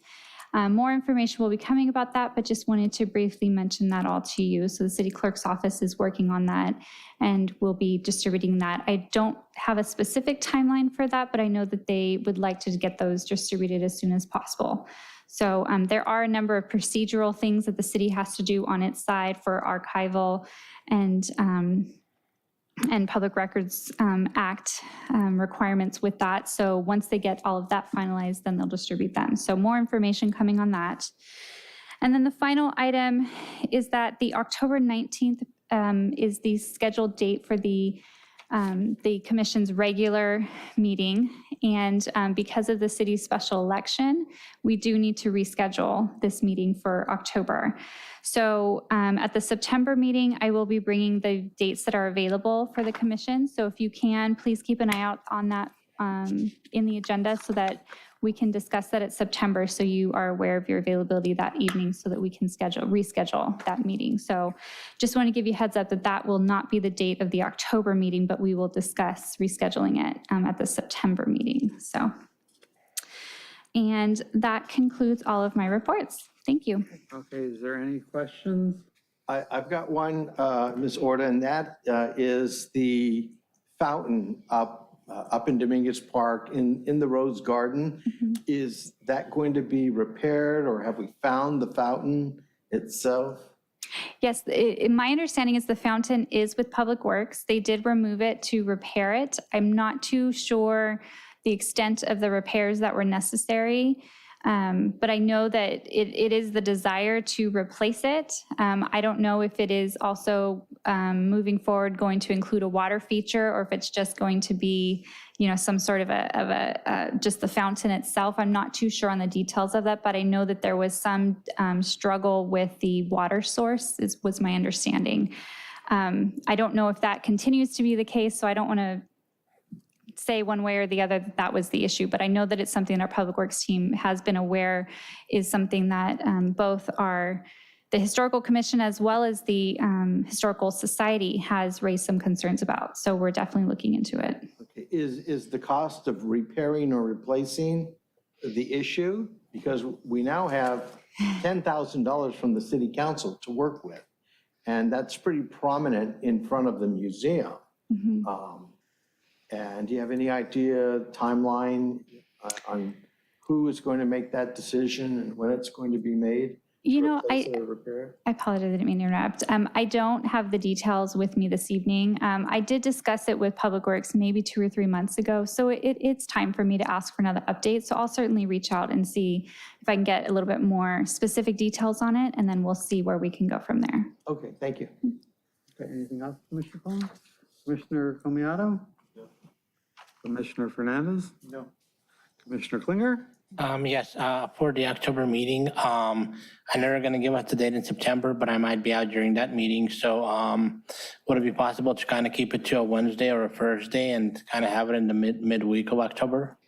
More information will be coming about that, but just wanted to briefly mention that all to you. So the city clerk's office is working on that and will be distributing that. I don't have a specific timeline for that, but I know that they would like to get those distributed as soon as possible. So there are a number of procedural things that the city has to do on its side for archival and Public Records Act requirements with that. So once they get all of that finalized, then they'll distribute them. So more information coming on that. And then the final item is that the October 19th is the scheduled date for the commission's regular meeting. And because of the city's special election, we do need to reschedule this meeting for October. So at the September meeting, I will be bringing the dates that are available for the commission. So if you can, please keep an eye out on that in the agenda so that we can discuss that at September, so you are aware of your availability that evening so that we can reschedule that meeting. So just want to give you a heads up that that will not be the date of the October meeting, but we will discuss rescheduling it at the September meeting. So, and that concludes all of my reports. Thank you. Okay, is there any questions? I've got one, Ms. Orta, and that is the fountain up in Dominguez Park in the Rose Garden. Is that going to be repaired, or have we found the fountain itself? Yes, my understanding is the fountain is with Public Works. They did remove it to repair it. I'm not too sure the extent of the repairs that were necessary, but I know that it is the desire to replace it. I don't know if it is also moving forward going to include a water feature, or if it's just going to be, some sort of just the fountain itself. I'm not too sure on the details of that, but I know that there was some struggle with the water source, was my understanding. I don't know if that continues to be the case, so I don't want to say one way or the other that was the issue, but I know that it's something our Public Works team has been aware is something that both the Historical Commission as well as the Historical Society has raised some concerns about. So we're definitely looking into it. Okay. Is the cost of repairing or replacing the issue? Because we now have $10,000 from the city council to work with, and that's pretty prominent in front of the museum. And do you have any idea, timeline on who is going to make that decision and when it's going to be made? I apologize, I didn't mean to interrupt. I don't have the details with me this evening. I did discuss it with Public Works maybe 2 or 3 months ago, so it's time for me to ask for another update. So I'll certainly reach out and see if I can get a little bit more specific details on it, and then we'll see where we can go from there. Okay, thank you. Okay, anything else, Commissioner Cohen? Commissioner Comiato? No. Commissioner Fernandez? No. Commissioner Klinger? Yes, for the October meeting, I know they're going to give us the date in September, but I might be out during that meeting. So would it be possible to kind of keep it to a Wednesday or a Thursday and kind of have it in the midweek of October?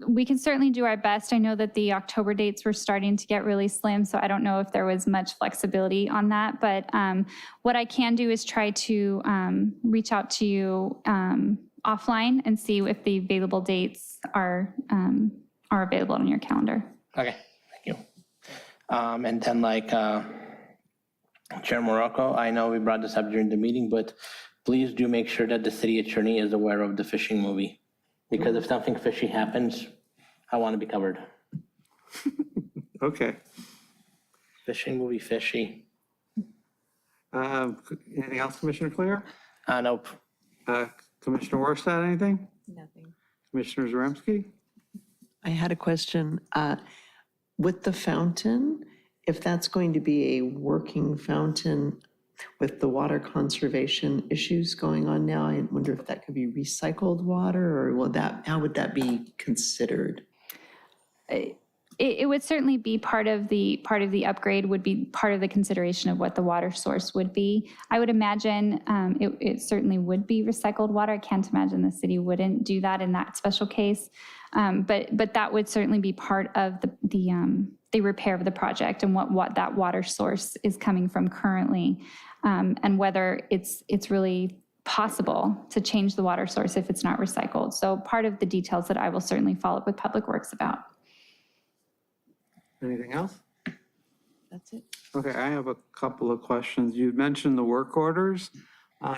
We can certainly do our best. I know that the October dates were starting to get really slim, so I don't know if there was much flexibility on that. But what I can do is try to reach out to you offline and see if the available dates are available on your calendar. Okay, thank you. And then Chair Morocco, I know we brought this up during the meeting, but please do make sure that the city attorney is aware of the fishing movie. Because if something fishy happens, I want to be covered. Okay. Fishing movie, fishy. Anything else, Commissioner Klinger? Nope. Commissioner Warstad, anything? Nothing. Commissioner Zaremski? I had a question. With the fountain, if that's going to be a working fountain with the water conservation issues going on now, I wonder if that could be recycled water, or how would that be considered? It would certainly be part of the upgrade, would be part of the consideration of what the water source would be. I would imagine it certainly would be recycled water. I can't imagine the city wouldn't do that in that special case. But that would certainly be part of the repair of the project and what that water source is coming from currently, and whether it's really possible to change the water source if it's not recycled. So part of the details that I will certainly follow up with Public Works about. Anything else? That's it. Okay, I have a couple of questions. You mentioned the work orders.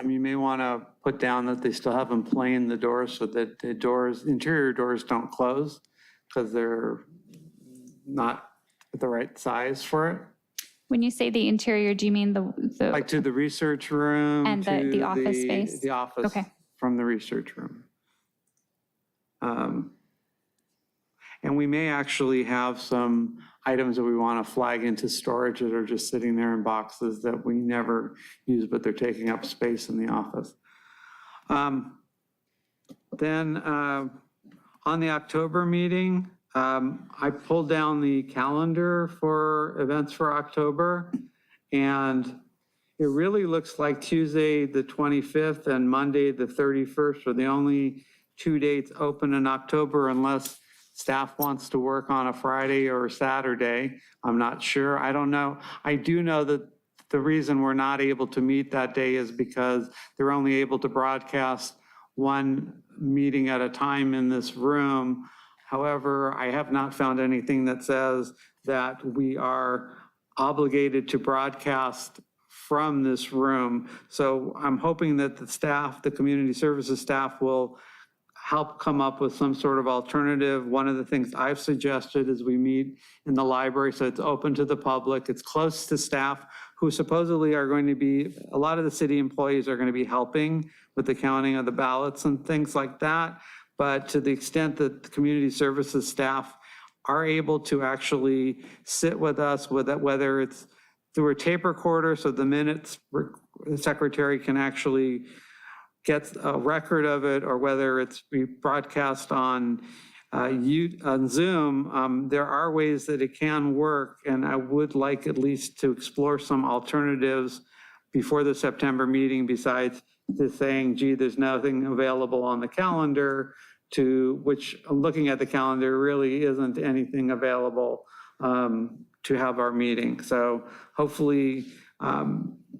You may want to put down that they still have them playing the doors so that the interior doors don't close because they're not the right size for it. When you say the interior, do you mean the Like to the research room. And the to office space? The office. Okay. From the research room. And we may actually have some items that we want to flag into storage that are just sitting there in boxes that we never use, but they're taking up space in the office. Then on the October meeting, I pulled down the calendar for events for October, and it really looks like Tuesday, the 25th, and Monday, the 31st are the only 2 dates open in October, unless staff wants to work on a Friday or a Saturday. I'm not sure. I don't know. I do know that the reason we're not able to meet that day is because they're only able to broadcast one meeting at a time in this room. However, I have not found anything that says that we are obligated to broadcast from this room. So I'm hoping that the staff, the community services staff, will help come up with some sort of alternative. One of the things I've suggested is we meet in the library, so it's open to the public. It's close to staff who supposedly are going to be, a lot of the city employees are going to be helping with the counting of the ballots and things like that. But to the extent that the community services staff are able to actually sit with us, with it, whether it's through a tape recorder, so the minutes, the secretary can actually get a record of it, or whether it's be broadcast on Zoom, there are ways that it can work, and I would like at least to explore some alternatives before the September meeting, besides just saying, gee, there's nothing available on the calendar, to which, looking at the calendar, really isn't anything available to have our meeting. So hopefully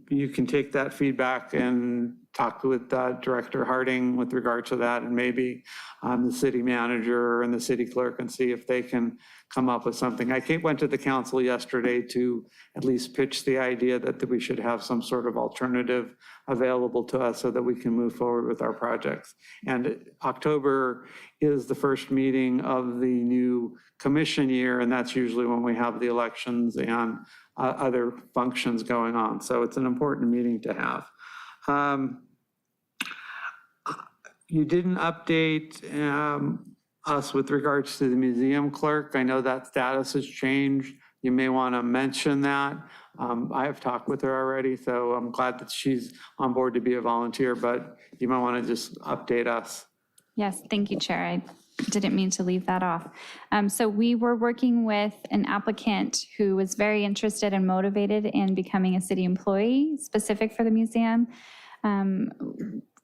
you can take that feedback and talk with Director Harding with regard to that, and maybe the city manager and the city clerk, and see if they can come up with something. I went to the council yesterday to at least pitch the idea that we should have some sort of alternative available to us so that we can move forward with our projects. And October is the first meeting of the new commission year, and that's usually when we have the elections and other functions going on. So it's an important meeting to have. You didn't update us with regards to the museum clerk. I know that status has changed. You may want to mention that. I have talked with her already, so I'm glad that she's on board to be a volunteer, but you might want to just update us. Yes, thank you, Chair. I didn't mean to leave that off. So we were working with an applicant who was very interested and motivated in becoming a city employee specific for the museum.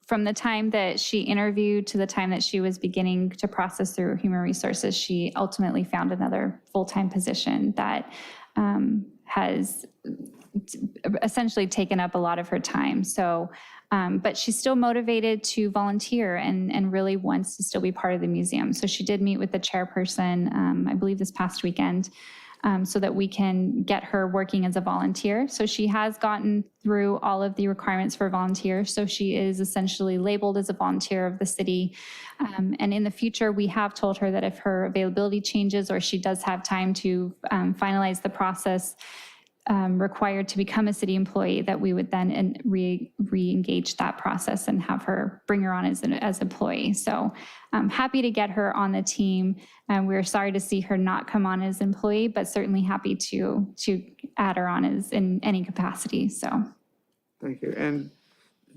From the time that she interviewed to the time that she was beginning to process through human resources, she ultimately found another full-time position that has essentially taken up a lot of her time. So, but she's still motivated to volunteer and really wants to still be part of the museum. So she did meet with the chairperson, I believe this past weekend, so that we can get her working as a volunteer. So she has gotten through all of the requirements for volunteer. So she is essentially labeled as a volunteer of the city. And in the future, we have told her that if her availability changes or she does have time to finalize the process required to become a city employee, that we would then re-engage that process and have her, bring her on as an employee. So I'm happy to get her on the team. And we're sorry to see her not come on as employee, but certainly happy to add her on as in any capacity. So Thank you. And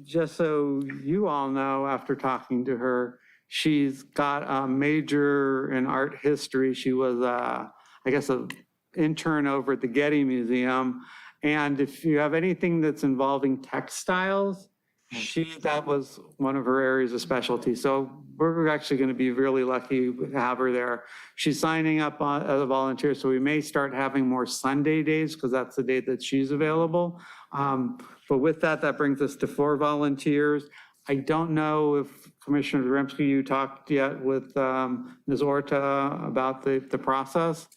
just so you all know, after talking to her, she's got a major in art history. She was, I guess, an intern over at the Getty Museum. And if you have anything that's involving textiles, that was one of her areas of specialty. So we're actually going to be really lucky to have her there. She's signing up as a volunteer, so we may start having more Sunday days because that's the day that she's available. But with that, that brings us to 4 volunteers. I don't know if Commissioner Zaremski, you talked yet with Ms. Orta about the process?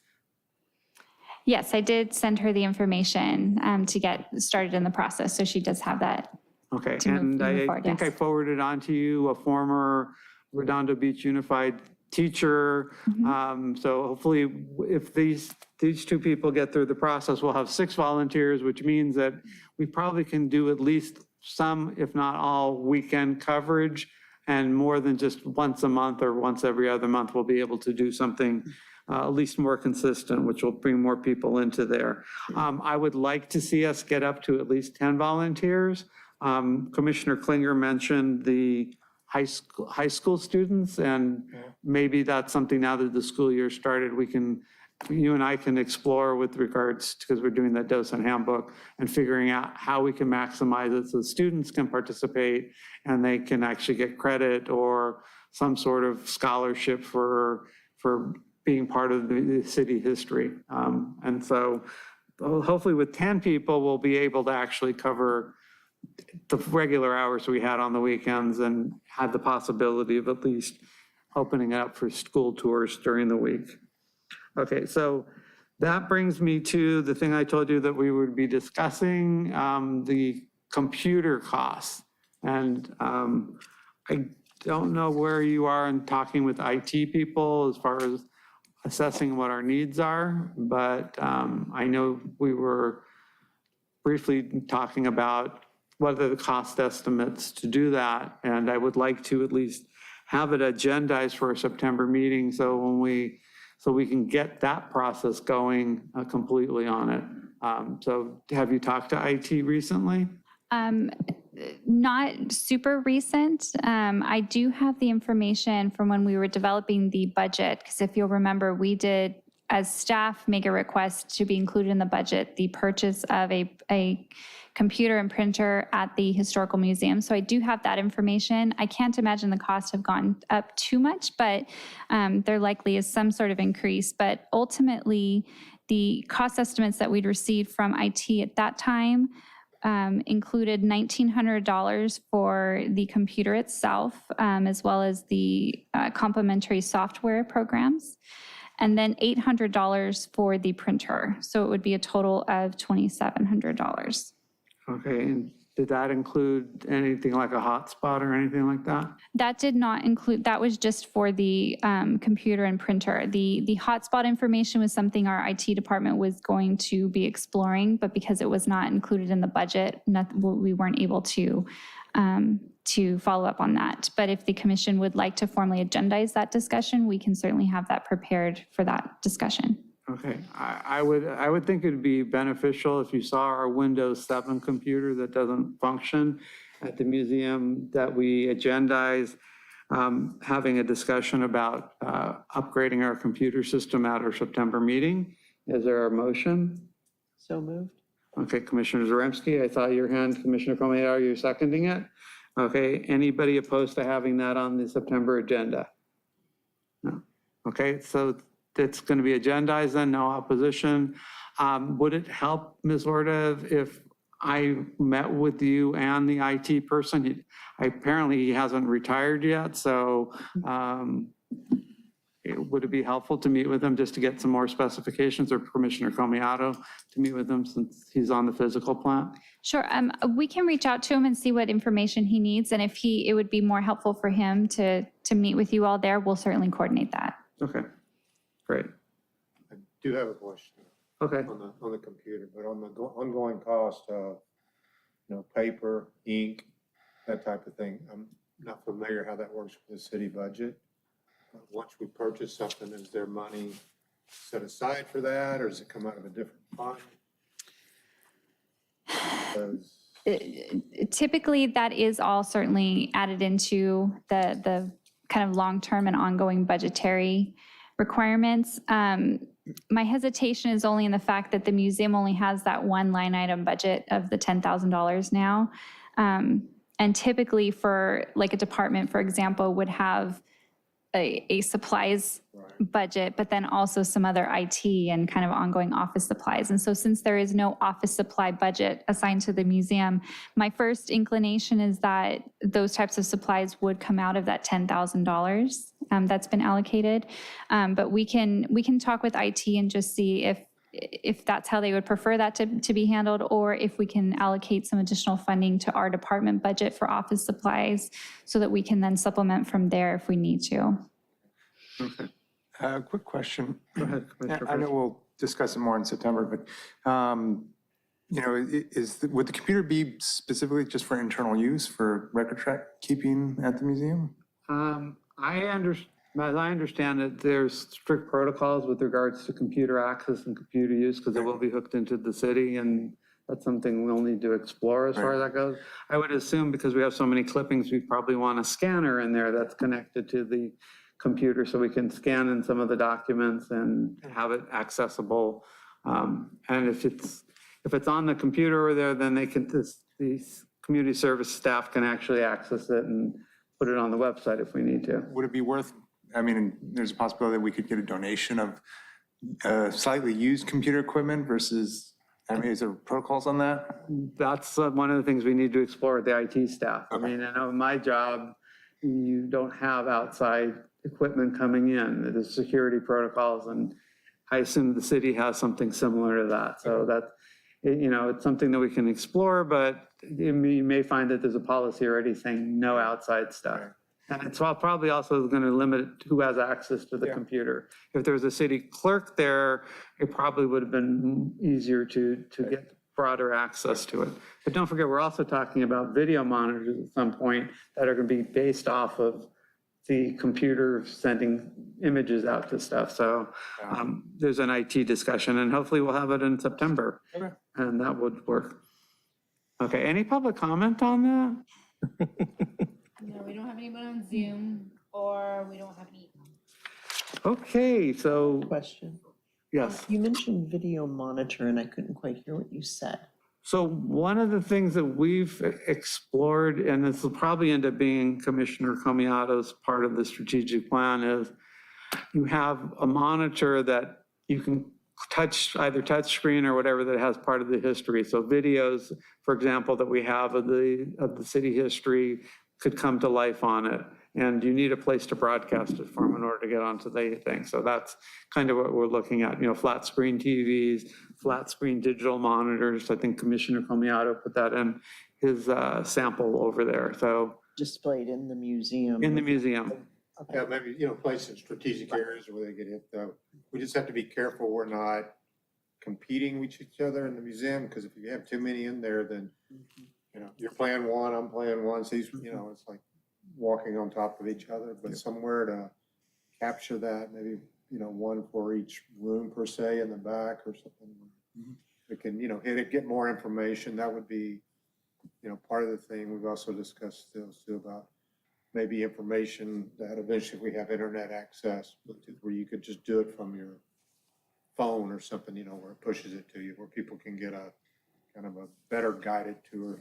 yes, I did send her the information to get started in the process. So she does have that. Okay, to move and I forward, think I yes. forwarded on to you a former Redondo Beach Unified teacher. So hopefully, if these 2 people get through the process, we'll have 6 volunteers, which means that we probably can do at least some, if not all, weekend coverage, and more than just once a month or once every other month, we'll be able to do something at least more consistent, which will bring more people into there. I would like to see us get up to at least 10 volunteers. Commissioner Klinger mentioned the high school students, and maybe that's something now that the school year started, you and I can explore with regards, because we're doing that docent handbook and figuring out how we can maximize it so students can participate and they can actually get credit or some sort of scholarship for being part of the city history. And so hopefully with 10 people, we'll be able to actually cover the regular hours we had on the weekends and have the possibility of at least opening up for school tours during the week. Okay, so that brings me to the thing I told you that we would be discussing, the computer costs. And I don't know where you are in talking with IT people as far as assessing what our needs are, but I know we were briefly talking about what are the cost estimates to do that. And I would like to at least have it agendized for a September meeting so we can get that process going completely on it. So have you talked to IT recently? Not super recent. I do have the information from when we were developing the budget, because if you'll remember, we did, as staff, make a request to be included in the budget, the purchase of a computer and printer at the Historical Museum. So I do have that information. I can't imagine the costs have gone up too much, but there likely is some sort of increase. But ultimately, the cost estimates that we'd received from IT at that time included $1,900 for the computer itself, as well as the complementary software programs, and then $800 for the printer. So it would be a total of $2,700. Okay, and did that include anything like a hotspot or anything like that? That did not include, that was just for the computer and printer. The hotspot information was something our IT department was going to be exploring, but because it was not included in the budget, we weren't able to follow up on that. But if the commission would like to formally agendize that discussion, we can certainly have that prepared for that discussion. Okay, I would think it'd be beneficial if you saw our Windows 7 computer that doesn't function at the museum, that we agendize having a discussion about upgrading our computer system at our September meeting. Is there a motion? So moved. Okay, Commissioner Zaremski, I saw your hand. Commissioner Comey, are you seconding it? Okay, anybody opposed to having that on the September agenda? No. Okay, so it's going to be agendized then, no opposition. Would it help, Ms. Ordev, if I met with you and the IT person? Apparently he hasn't retired yet, so would it be helpful to meet with him just to get some more specifications, or Commissioner Comiato to meet with him since he's on the physical plant? Sure, we can reach out to him and see what information he needs, and if it would be more helpful for him to meet with you all there, we'll certainly coordinate that. Okay, great. I do have a question. Okay. On the computer, but on the ongoing cost of, paper, ink, that type of thing. I'm not familiar how that works with the city budget. Once we purchase something, is there money set aside for that, or does it come out of a different fund? Typically, that is all certainly added into the kind of long-term and ongoing budgetary requirements. My hesitation is only in the fact that the museum only has that one line item budget of the $10,000 now. And typically for like a department, for example, would have a supplies budget, but then also some other IT and kind of ongoing office supplies. And so since there is no office supply budget assigned to the museum, my first inclination is that those types of supplies would come out of that $10,000 that's been allocated. But we can talk with IT and just see if that's how they would prefer that to be handled, or if we can allocate some additional funding to our department budget for office supplies so that we can then supplement from there if we need to. Okay. Quick question. Go ahead, Commissioner. I know we'll discuss it more in September, but, would the computer be specifically just for internal use for record track keeping at the museum? As I understand it, there's strict protocols with regards to computer access and computer use, because it will be hooked into the city, and That's something we'll need to explore as far as that goes. I would assume because we have so many clippings, we probably want a scanner in there that's connected to the computer so we can scan in some of the documents and have it accessible. And if it's on the computer over there, then these community service staff can actually access it and put it on the website if we need to. Would it be worth, I mean, there's a possibility that we could get a donation of slightly used computer equipment versus, I mean, is there protocols on that? That's one of the things we need to explore with the IT staff. I mean, I know in my job, you don't have outside equipment coming in. There's security protocols, and I assume the city has something similar to that. So that, it's something that we can explore, but you may find that there's a policy already saying no outside stuff. And it's probably also going to limit who has access to the computer. If there was a city clerk there, it probably would have been easier to get broader access to it. But don't forget, we're also talking about video monitors at some point that are going to be based off of the computer sending images out to stuff. So there's an IT discussion, and hopefully we'll have it in September. Okay. And that would work. Okay, any public comment on that? No, we don't have anyone on Zoom, or we don't have any. Okay, so, Question. yes. You mentioned video monitor, and I couldn't quite hear what you said. So one of the things that we've explored, and this will probably end up being Commissioner Comiato's part of the strategic plan, is you have a monitor that you can either touch screen or whatever that has part of the history. So videos, for example, that we have of the city history could come to life on it. And you need a place to broadcast it from in order to get onto the thing. So that's kind of what we're looking at, flat screen TVs, flat screen digital monitors. I think Commissioner Comiato put that in his sample over there. So Displayed in the museum. in the museum. Yeah, maybe, place in strategic areas where they get hit, though. We just have to be careful we're not competing with each other in the museum, because if you have too many in there, then, you're playing one, I'm playing one, so it's like walking on top of each other, but somewhere to capture that, maybe, one for each room per se in the back or something. We can, hit it, get more information. That would be, part of the thing. We've also discussed too about maybe information that eventually we have internet access, where you could just do it from your phone or something, where it pushes it to you, where people can get a kind of a better guided tour,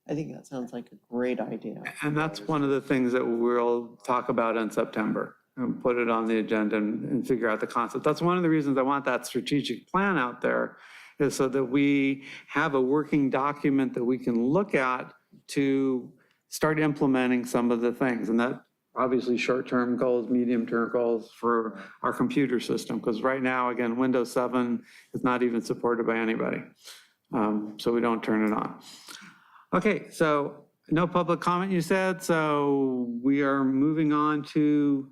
I think that sounds like a great idea. And that's one of the things that we'll talk about in September and put it on the agenda and figure out the concept. That's one of the reasons I want that strategic plan out there, is so that we have a working document that we can look at to start implementing some of the things. And that obviously short-term goals, medium-term goals for our computer system. Because right now, again, Windows 7 is not even supported by anybody. So we don't turn it on. Okay, so no public comment, you said, so we are moving on to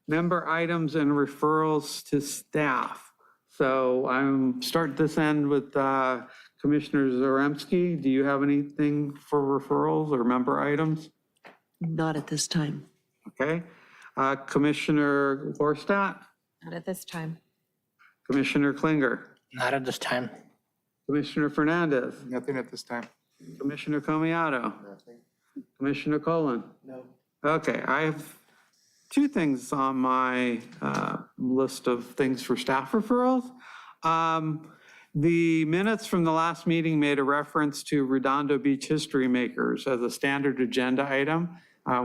member items and referrals to staff. So I'm start this end with Commissioner Zaremski. Do you have anything for referrals or member items? Not at this time. Okay, Commissioner Gorstadt, Not at this time. Commissioner Klinger, Not at this time. Commissioner Fernandez, Nothing at this time. Commissioner Comiato, Nothing. Commissioner Colon. No. Okay, I have two things on my list of things for staff referrals. The minutes from the last meeting made a reference to Redondo Beach History Makers as a standard agenda item.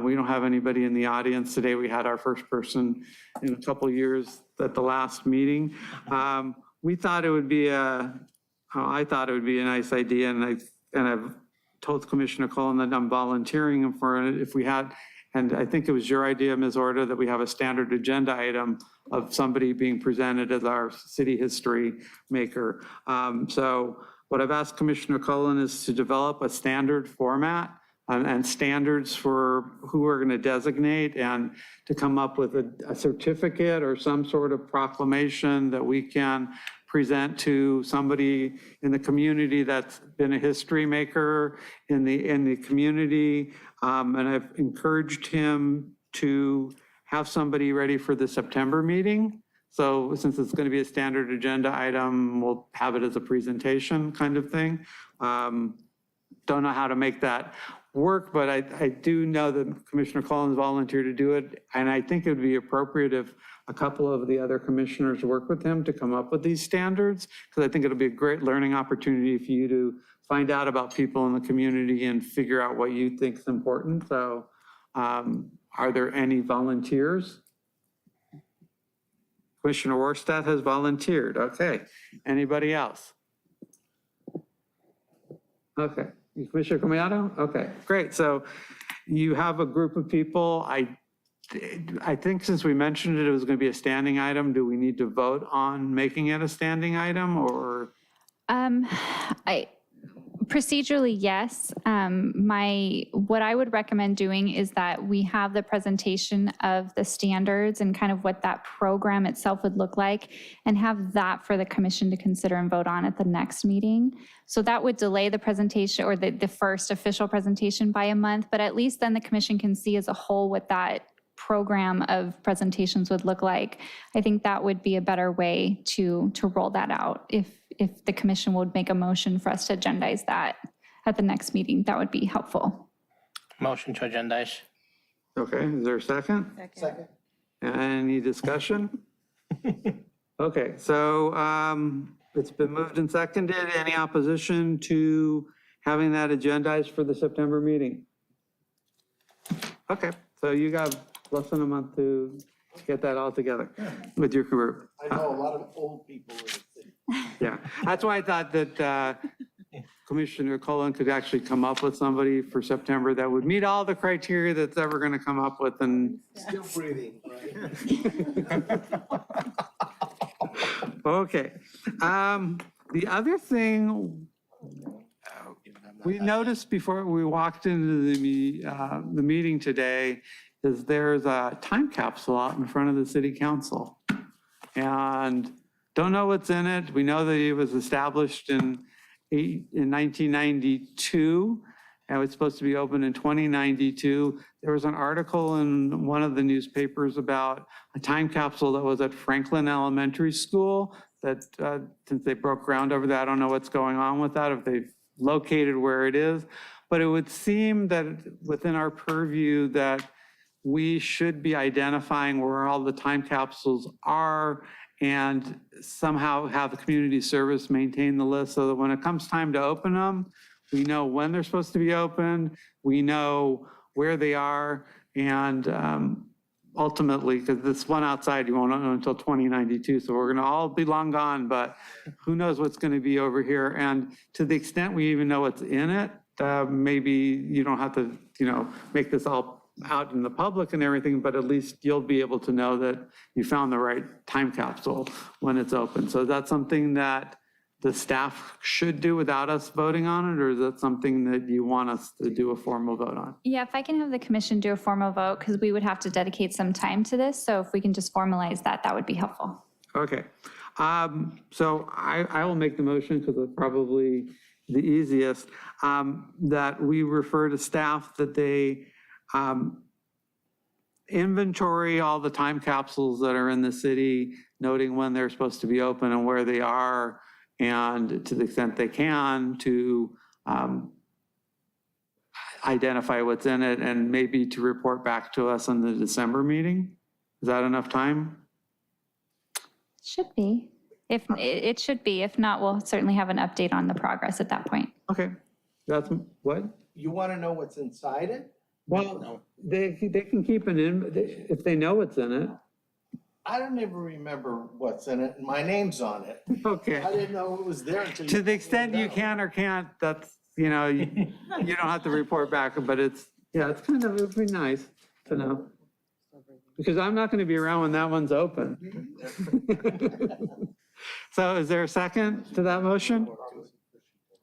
We don't have anybody in the audience today. We had our first person in a couple of years at the last meeting. We thought it would be I thought it would be a nice idea, and I've told Commissioner Cullen that I'm volunteering for it if we had, and I think it was your idea, Ms. Orta, that we have a standard agenda item of somebody being presented as our city history maker. So what I've asked Commissioner Cullen is to develop a standard format and standards for who we're going to designate, and to come up with a certificate or some sort of proclamation that we can present to somebody in the community that's been a history maker in the community. And I've encouraged him to have somebody ready for the September meeting So since it's going to be a standard agenda item, we'll have it as a presentation kind of thing. Don't know how to make that work, but I do know that Commissioner Collins volunteered to do it. And I think it would be appropriate if a couple of the other commissioners work with him to come up with these standards, because I think it'll be a great learning opportunity for you to find out about people in the community and figure out what you think is important. So are there any volunteers? Commissioner Worstadt has volunteered. Okay. Anybody else? Okay. Commissioner Comiato? Okay, great. So you have a group of people. I think since we mentioned it, it was going to be a standing item. Do we need to vote on making it a standing item or? Procedurally, yes. What I would recommend doing is that we have the presentation of the standards and kind of what that program itself would look like, and have that for the commission to consider and vote on at the next meeting. So that would delay the presentation or the first official presentation by a month, but at least then the commission can see as a whole what that program of presentations would look like. I think that would be a better way to roll that out. If the commission would make a motion for us to agendize that at the next meeting, that would be helpful. Motion to agendize. Okay, is there a second? Second. Any discussion? Okay, so it's been moved and seconded. Any opposition to having that agendized for the September meeting? Okay, so you got less than a month to get that all together with your group. I know a lot of old people in the city. Yeah, that's why I thought that Commissioner Cullen could actually come up with somebody for September that would meet all the criteria that's ever going to come up with and. Still breathing, right? Okay. The other thing we noticed before we walked into the meeting today is there's a time capsule out in front of the city council. And don't know what's in it. We know that it was established in 1992, and it was supposed to be open in 2092. There was an article in one of the newspapers about a time capsule that was at Franklin Elementary School that since they broke ground over that, I don't know what's going on with that, if they've located where it is. But it would seem that within our purview that we should be identifying where all the time capsules are and somehow have the community service maintain the list so that when it comes time to open them, we know when they're supposed to be opened, we know where they are, and ultimately, because this one outside, you won't know until 2092, so we're gonna all be long gone, but who knows what's gonna be over here. And to the extent we even know what's in it, maybe you don't have to, make this all out in the public and everything, but at least you'll be able to know that you found the right time capsule when it's open. So that's something that the staff should do without us voting on it, or is that something that you want us to do a formal vote on? Yeah, if I can have the commission do a formal vote, because we would have to dedicate some time to this. So if we can just formalize that, that would be helpful. Okay. So I will make the motion because it's probably the easiest, that we refer to staff that they inventory all the time capsules that are in the city, noting when they're supposed to be open and where they are, and to the extent they can, to identify what's in it and maybe to report back to us in the December meeting. Is that enough time? Should be. If it should be. If not, we'll certainly have an update on the progress at that point. Okay. That's what? You want to know what's inside it? Well, they can keep it in if they know what's in it. I don't even remember what's in it, and my name's on it. Okay. I didn't know it was there until. To the extent you can or can't, that's, you don't have to report back, but it's kind of, it'd be nice to know. Because I'm not going to be around when that one's open. So is there a second to that motion?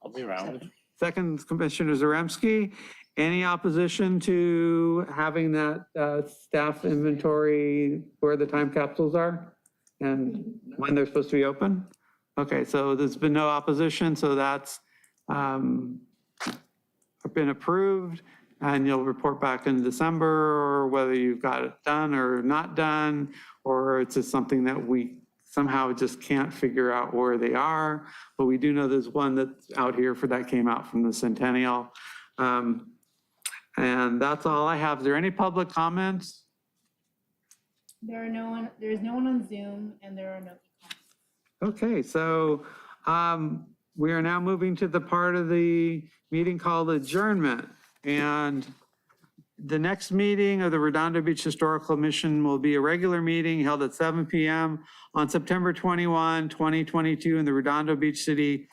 I'll be around. Second, Commissioner Zaremski. Any opposition to having that staff inventory where the time capsules are and when they're supposed to be open? Okay, so there's been no opposition, so that's been approved, and you'll report back in December or whether you've got it done or not done, or it's just something that we somehow just can't figure out where they are, but we do know there's one that's out here for that came out from the Centennial. And that's all I have. Is there any public comments? There's no one on Zoom and there are no comments. Okay, so we are now moving to the part of the meeting called adjournment. And the next meeting of the Redondo Beach Historical Commission will be a regular meeting held at 7 p.m. on September 21, 2022 in the Redondo Beach City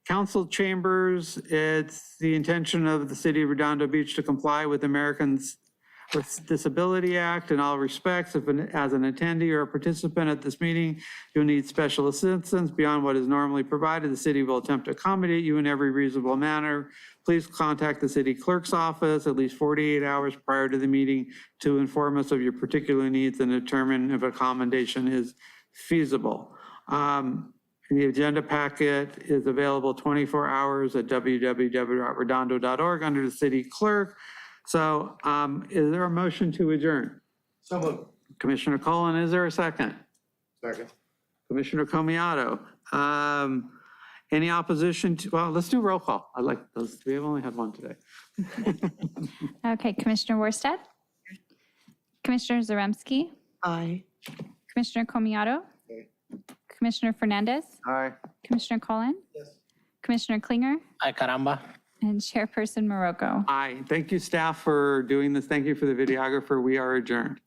Council Chambers. It's the intention of the City of Redondo Beach to comply with Americans with Disability Act in all respects. If as an attendee or a participant at this meeting, you'll need special assistance beyond what is normally provided, the city will attempt to accommodate you in every reasonable manner. Please contact the city clerk's office at least 48 hours prior to the meeting to inform us of your particular needs and determine if accommodation is feasible. The agenda packet is available 24 hours at www.redondo.org under the city clerk. So is there a motion to adjourn? So moved. Commissioner Cullen, is there a second? Second. Commissioner Comiato. Any opposition to, well, let's do roll call. I like those. We have only had one today. Okay, Commissioner Worstead? Commissioner Zaremski? Aye. Commissioner Comiato? Okay. Commissioner Fernandez? Aye. Commissioner Cullen? Yes. Commissioner Klinger? Ay caramba. And Chairperson Morocco. Aye. Thank you, staff, for doing this. Thank you for the videographer. We are adjourned.